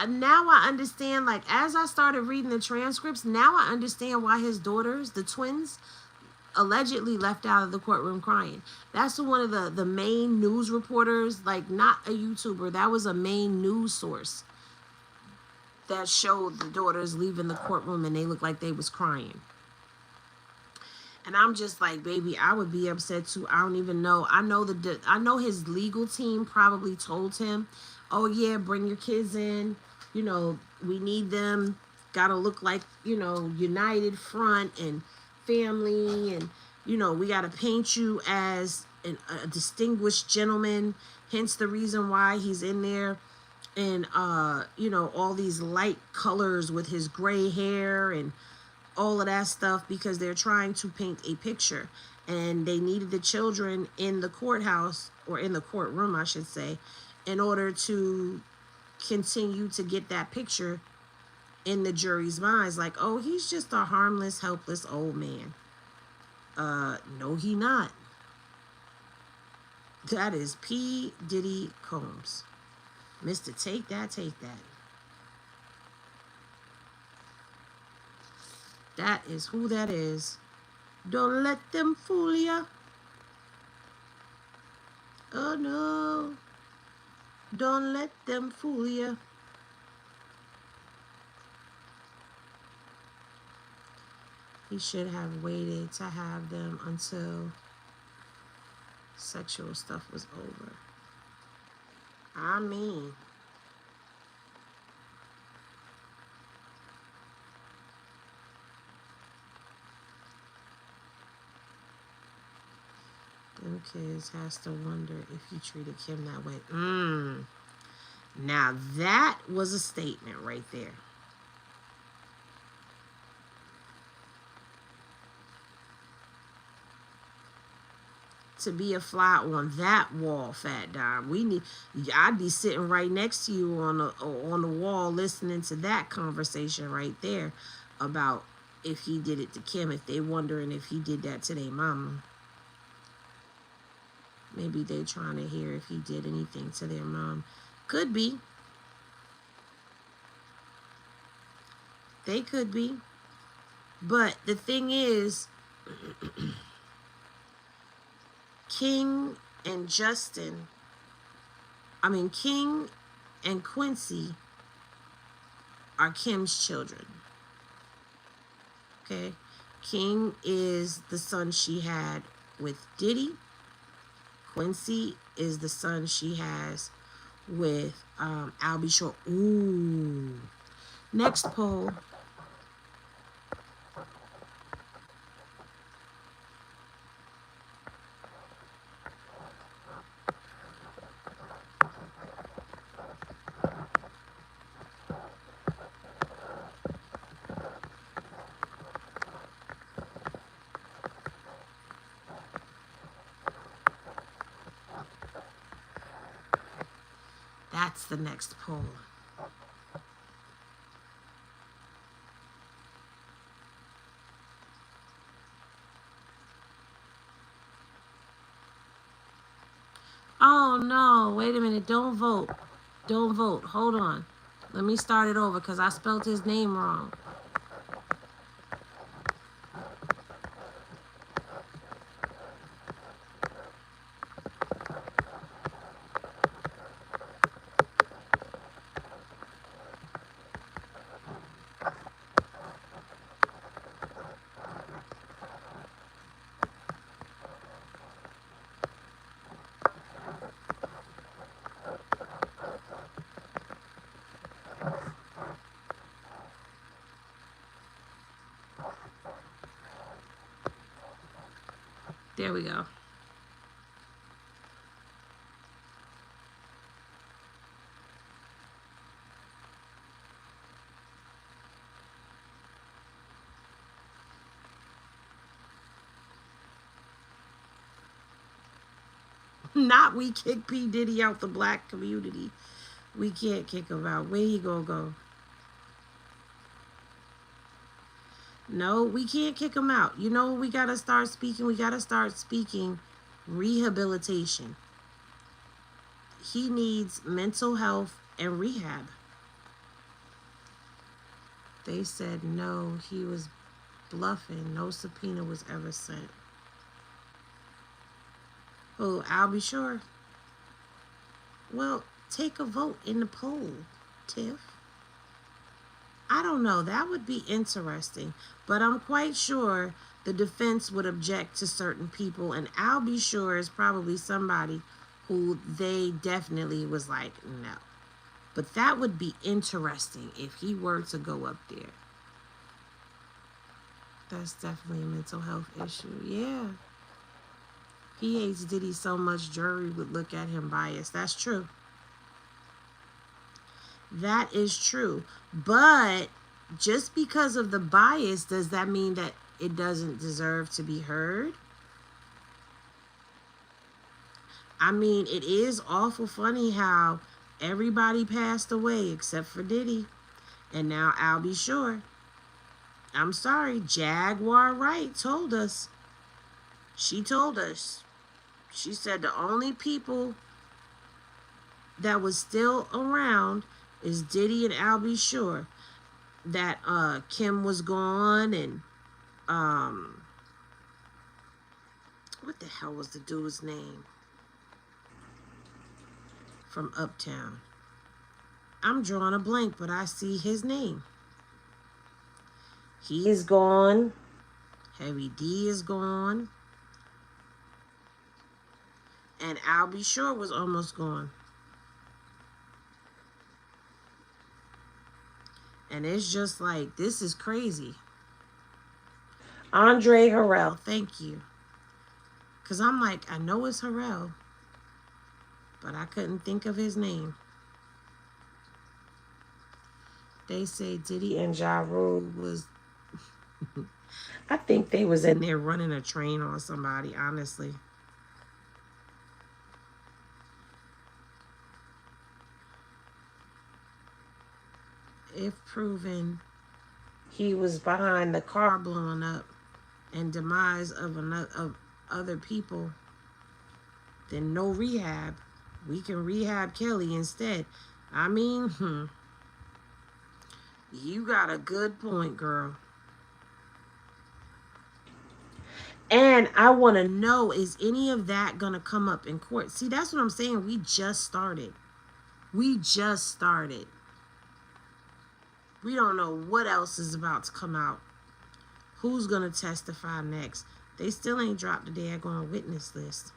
Now I understand, like, as I started reading the transcripts, now I understand why his daughters, the twins, allegedly left out of the courtroom crying. That's one of the main news reporters, like, not a YouTuber. That was a main news source that showed the daughters leaving the courtroom and they looked like they was crying. And I'm just like, baby, I would be upset too. I don't even know. I know his legal team probably told him, oh yeah, bring your kids in. You know, we need them. Gotta look like, you know, united front and family and you know, we got to paint you as a distinguished gentleman, hence the reason why he's in there in you know, all these light colors with his gray hair and all of that stuff, because they're trying to paint a picture, and they needed the children in the courthouse, or in the courtroom I should say, in order to continue to get that picture in the jury's minds, like, oh, he's just a harmless, helpless old man. No, he not. That is P. Diddy Combs. Mr. Take That, Take That. That is who that is. Don't let them fool ya. Oh no. Don't let them fool ya. He should have waited to have them until sexual stuff was over. I mean, them kids has to wonder if you treated Kim that way. Now that was a statement right there. To be a fly on that wall, Fat Dime. I'd be sitting right next to you on the wall listening to that conversation right there about if he did it to Kim, if they wondering if he did that to their mama. Maybe they trying to hear if he did anything to their mom. Could be. They could be. But the thing is, King and Quincy are Kim's children. Okay? King is the son she had with Diddy. Quincy is the son she has with Albie Shore. Ooh. Next poll. That's the next poll. Oh no, wait a minute, don't vote. Don't vote, hold on. Let me start it over because I spelled his name wrong. There we go. Not we kick P. Diddy out the black community. We can't kick him out. Where he gonna go? No, we can't kick him out. You know, we gotta start speaking. We gotta start speaking rehabilitation. He needs mental health and rehab. They said no, he was bluffing. No subpoena was ever sent. Oh, I'll be sure. Well, take a vote in the poll, Tiff. I don't know. That would be interesting. But I'm quite sure the defense would object to certain people. And I'll be sure is probably somebody who they definitely was like, no. But that would be interesting if he were to go up there. That's definitely a mental health issue. Yeah. He hates Diddy so much jury would look at him biased. That's true. That is true. But just because of the bias, does that mean that it doesn't deserve to be heard? I mean, it is awful funny how everybody passed away except for Diddy. And now I'll be sure. I'm sorry, Jaguar Wright told us. She told us. She said the only people that was still around is Diddy and I'll be sure. That Kim was gone and what the hell was the dude's name from Uptown? I'm drawing a blank, but I see his name. He is gone. Heavy D is gone. And I'll be sure was almost gone. And it's just like, this is crazy. Andre Harrell, thank you. Because I'm like, I know it's Harrell, but I couldn't think of his name. They say Diddy and Ja Rule was... I think they was in there running a train on somebody, honestly. If proven he was behind the car blowing up and demise of other people, then no rehab. We can rehab Kelly instead. I mean, you got a good point, girl. And I want to know, is any of that going to come up in court? See, that's what I'm saying. We just started. We just started. We don't know what else is about to come out. Who's going to testify next? They still ain't dropped the daggone witness list.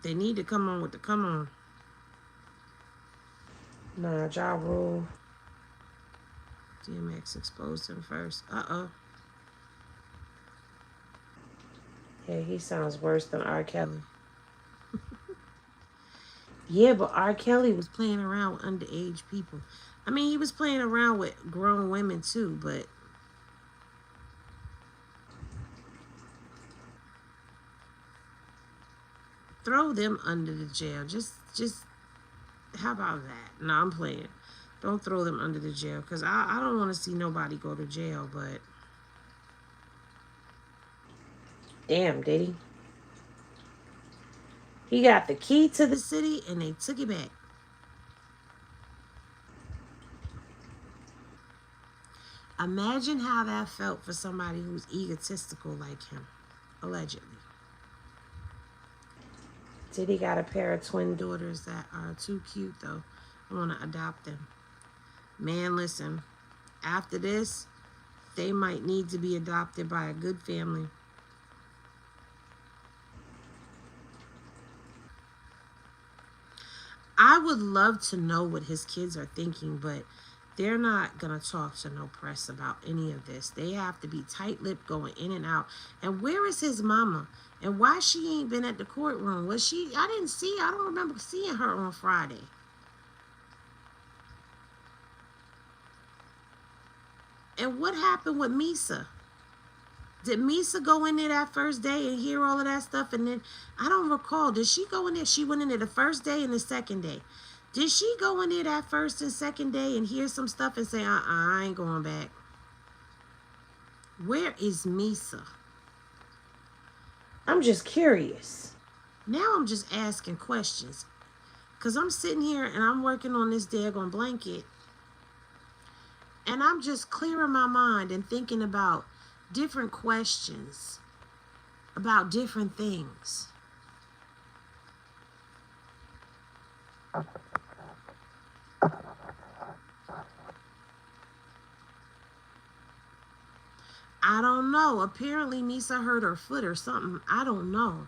They need to come on with the come on. Nah, Ja Rule. DMX exposed him first. Uh-oh. Yeah, he sounds worse than R. Kelly. Yeah, but R. Kelly was playing around with underage people. I mean, he was playing around with grown women too, but... throw them under the jail. Just, how about that? No, I'm playing. Don't throw them under the jail, because I don't want to see nobody go to jail, but... Damn, did he? He got the key to the city, and they took it back. Imagine how that felt for somebody who's egotistical like him, allegedly. Diddy got a pair of twin daughters that are too cute, though. I want to adopt them. Man, listen, after this, they might need to be adopted by a good family. I would love to know what his kids are thinking, but they're not going to talk to no press about any of this. They have to be tight-lipped going in and out. And where is his mama? And why she ain't been at the courtroom? Was she? I didn't see. I don't remember seeing her on Friday. And what happened with Misa? Did Misa go in there that first day and hear all of that stuff? And then, I don't recall. Did she go in there? She went in there the first day and the second day. Did she go in there that first and second day and hear some stuff and say, I ain't going back? Where is Misa? I'm just curious. Now I'm just asking questions. Because I'm sitting here and I'm working on this daggone blanket. And I'm just clearing my mind and thinking about different questions about different things. I don't know. Apparently Misa hurt her foot or something. I don't know.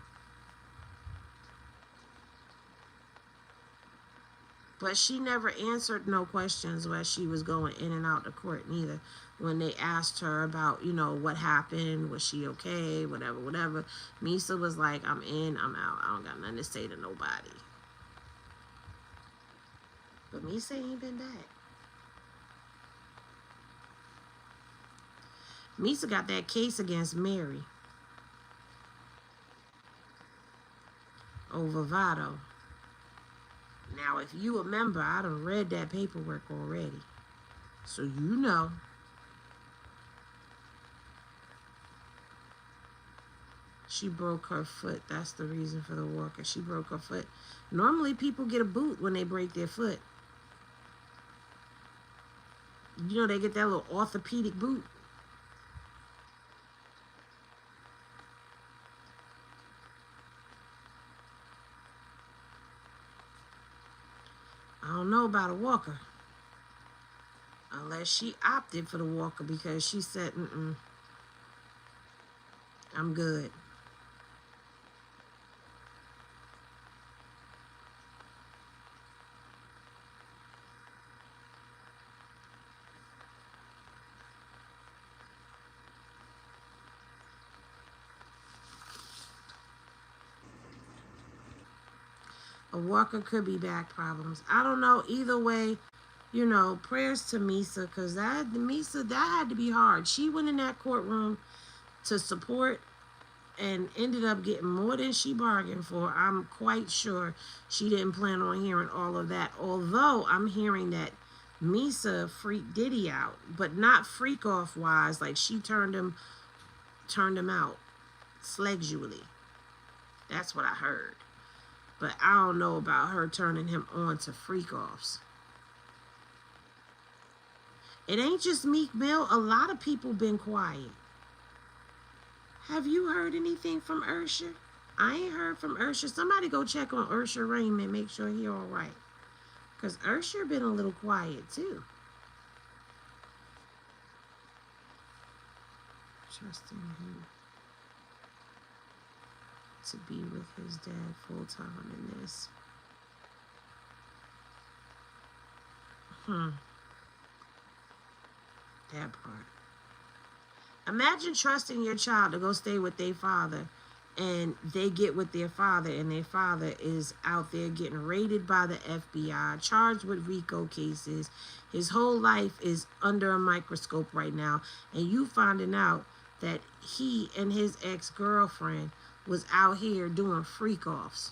But she never answered no questions while she was going in and out the court neither. When they asked her about, what happened, was she okay, whatever, whatever. Misa was like, I'm in, I'm out. I don't got nothing to say to nobody. But Misa ain't been back. Misa got that case against Mary over Vado. Now, if you remember, I done read that paperwork already. So you know. She broke her foot. That's the reason for the walker. She broke her foot. Normally, people get a boot when they break their foot. They get that little orthopedic boot. I don't know about a walker. Unless she opted for the walker because she said, I'm good. A walker could be back problems. I don't know. Either way, prayers to Misa, because that had to be hard. She went in that courtroom to support and ended up getting more than she bargained for. I'm quite sure she didn't plan on hearing all of that. Although I'm hearing that Misa freaked Diddy out, but not freak off wise. Like she turned him out sexually. That's what I heard. But I don't know about her turning him on to freak offs. It ain't just Meek Mill. A lot of people been quiet. Have you heard anything from Usher? I ain't heard from Usher. Somebody go check on Usher Raymond, make sure he all right. Because Usher been a little quiet too. Trusting him to be with his dad full time in this. That part. Imagine trusting your child to go stay with their father, and they get with their father, and their father is out there getting raided by the FBI, charged with RICO cases. His whole life is under a microscope right now, and you finding out that he and his ex-girlfriend was out here doing freak-offs.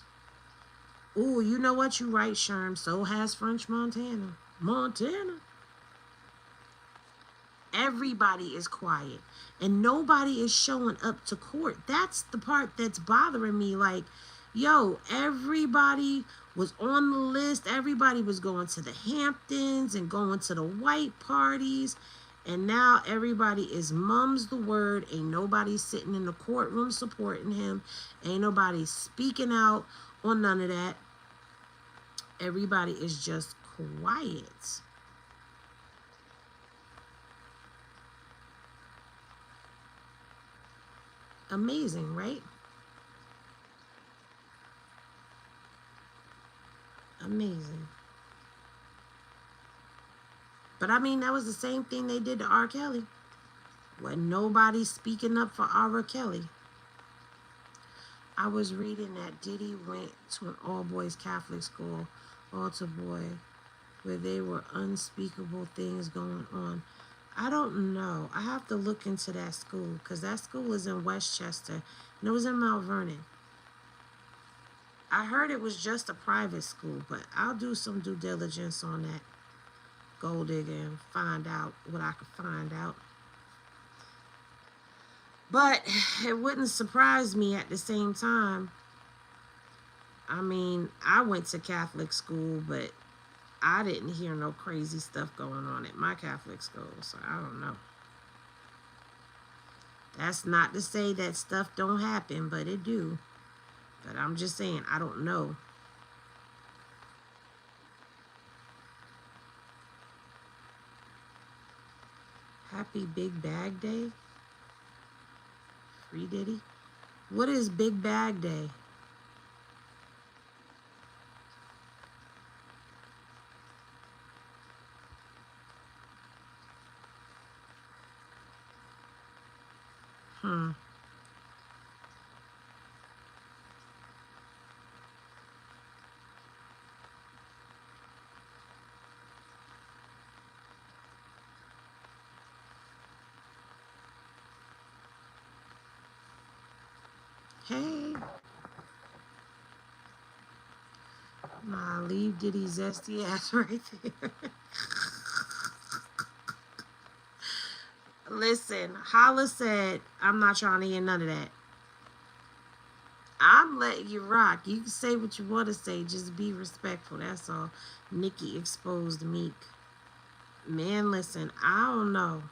Ooh, you know what? You right, Sherm. So has French Montana. Everybody is quiet. And nobody is showing up to court. That's the part that's bothering me. Like, yo, everybody was on the list. Everybody was going to the Hamptons and going to the white parties. And now everybody is mum's the word. Ain't nobody sitting in the courtroom supporting him. Ain't nobody speaking out on none of that. Everybody is just quiet. Amazing, right? Amazing. But I mean, that was the same thing they did to R. Kelly. When nobody speaking up for R. Kelly. I was reading that Diddy went to an all-boys Catholic school, altar boy, where there were unspeakable things going on. I don't know. I have to look into that school, because that school is in Westchester, and it was in Mount Vernon. I heard it was just a private school, but I'll do some due diligence on that gold digger and find out what I could find out. But it wouldn't surprise me at the same time. I mean, I went to Catholic school, but I didn't hear no crazy stuff going on at my Catholic school, so I don't know. That's not to say that stuff don't happen, but it do. But I'm just saying, I don't know. Happy Big Bag Day? Free Diddy? What is Big Bag Day? Hey. Nah, leave Diddy zesty ass right there. Listen, Holla said, I'm not trying to hear none of that. I'm letting you rock. You can say what you want to say. Just be respectful. That's all. Nikki exposed Meek. Man, listen, I don't know.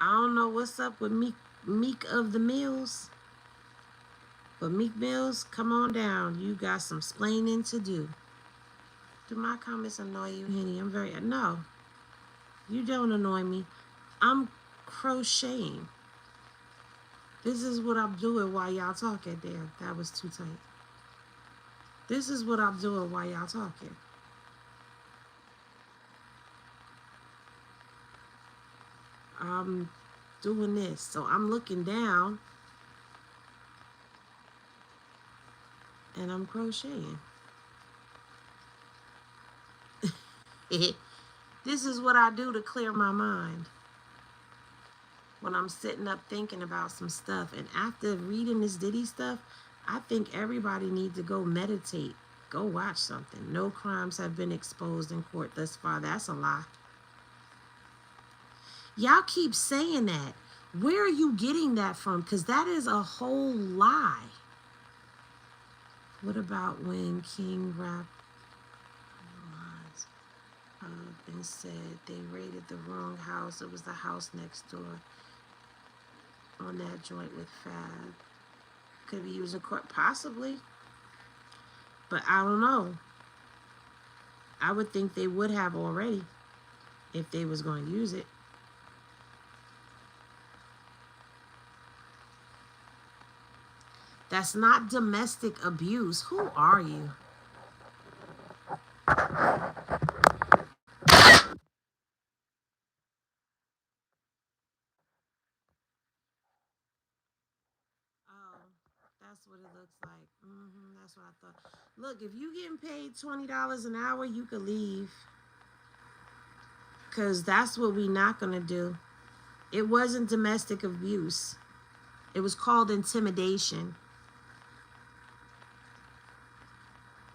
I don't know what's up with Meek of the Mills. But Meek Mills, come on down. You got some splaining to do. Do my comments annoy you, Henny? I'm very... No. You don't annoy me. I'm crocheting. This is what I'm doing while y'all talking. Damn, that was too tight. This is what I'm doing while y'all talking. I'm doing this. So I'm looking down and I'm crocheting. This is what I do to clear my mind when I'm sitting up thinking about some stuff. And after reading this Diddy stuff, I think everybody needs to go meditate. Go watch something. No crimes have been exposed in court thus far. That's a lie. Y'all keep saying that. Where are you getting that from? Because that is a whole lie. What about when King Rap and said they raided the wrong house? It was the house next door on that joint with Fab. Could be used in court, possibly. But I don't know. I would think they would have already if they was going to use it. That's not domestic abuse. Who are you? That's what it looks like. That's what I thought. Look, if you getting paid $20 an hour, you could leave. Because that's what we not going to do. It wasn't domestic abuse. It was called intimidation.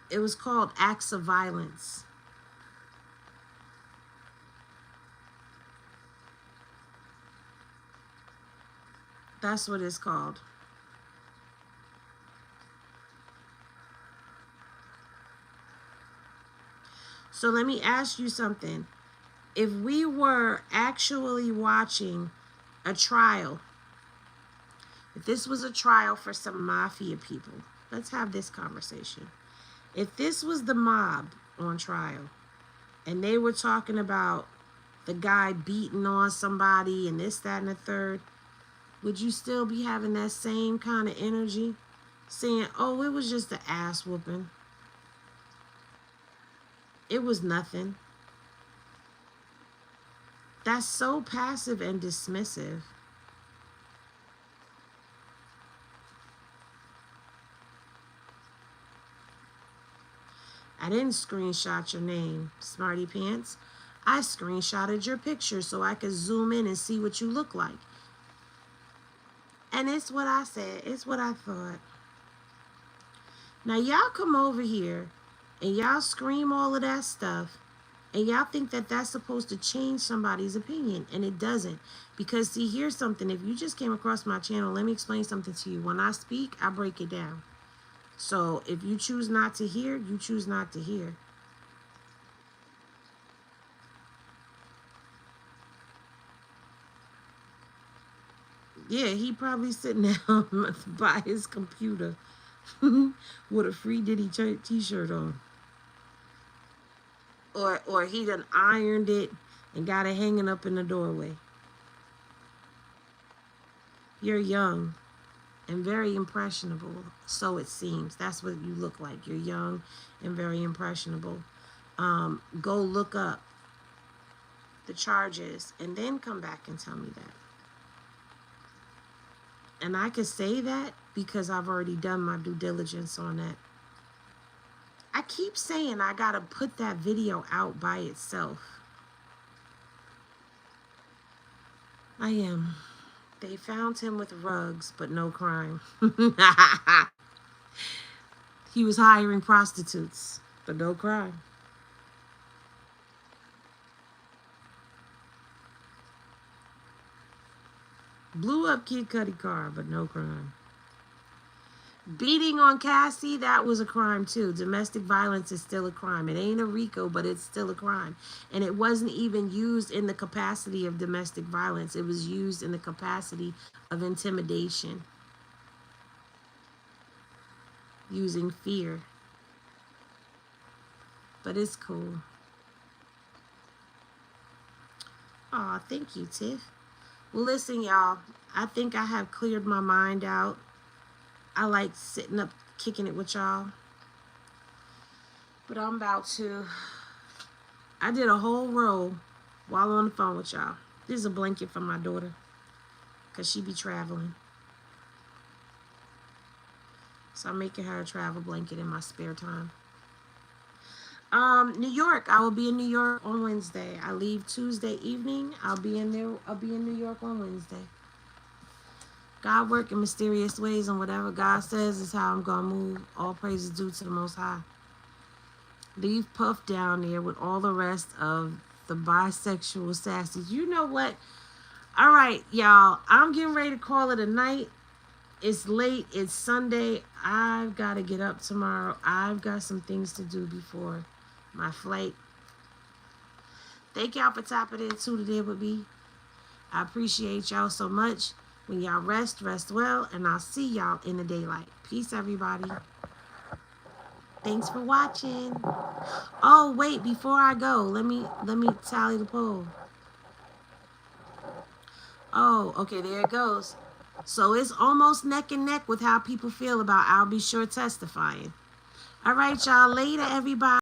It was called acts of violence. That's what it's called. So let me ask you something. If we were actually watching a trial, if this was a trial for some mafia people, let's have this conversation. If this was the mob on trial and they were talking about the guy beating on somebody and this, that, and the third, would you still be having that same kind of energy? Saying, oh, it was just an ass whooping. It was nothing. That's so passive and dismissive. I didn't screenshot your name, Smarty Pants. I screenshotted your picture so I could zoom in and see what you look like. And it's what I said. It's what I thought. Now, y'all come over here and y'all scream all of that stuff. And y'all think that that's supposed to change somebody's opinion. And it doesn't. Because, see, here's something. If you just came across my channel, let me explain something to you. When I speak, I break it down. So if you choose not to hear, you choose not to hear. Yeah, he probably sitting down by his computer with a free Diddy t-shirt on. Or he done ironed it and got it hanging up in the doorway. You're young and very impressionable, so it seems. That's what you look like. You're young and very impressionable. Go look up the charges and then come back and tell me that. And I could say that because I've already done my due diligence on that. I keep saying I gotta put that video out by itself. I am. They found him with rugs, but no crime. He was hiring prostitutes, but no crime. Blew up Kid Cudi car, but no crime. Beating on Cassie, that was a crime too. Domestic violence is still a crime. It ain't a RICO, but it's still a crime. And it wasn't even used in the capacity of domestic violence. It was used in the capacity of intimidation. Using fear. But it's cool. Aw, thank you, Tiff. Well, listen, y'all. I think I have cleared my mind out. I like sitting up, kicking it with y'all. But I'm about to... I did a whole row while on the phone with y'all. This is a blanket for my daughter, because she be traveling. So I'm making her a travel blanket in my spare time. New York. I will be in New York on Wednesday. I leave Tuesday evening. I'll be in New York on Wednesday. God work in mysterious ways, and whatever God says is how I'm gonna move. All praise is due to the Most High. Leave Puff down there with all the rest of the bisexual sassies. You know what? All right, y'all. I'm getting ready to call it a night. It's late. It's Sunday. I've got to get up tomorrow. I've got some things to do before my flight. Thank y'all for tapping in today with me. I appreciate y'all so much. When y'all rest well, and I'll see y'all in the daylight. Peace, everybody. Thanks for watching. Oh, wait, before I go, let me tally the poll. Oh, okay, there it goes. So it's almost neck and neck with how people feel about I'll Be Sure testifying. All right, y'all. Later, everybody.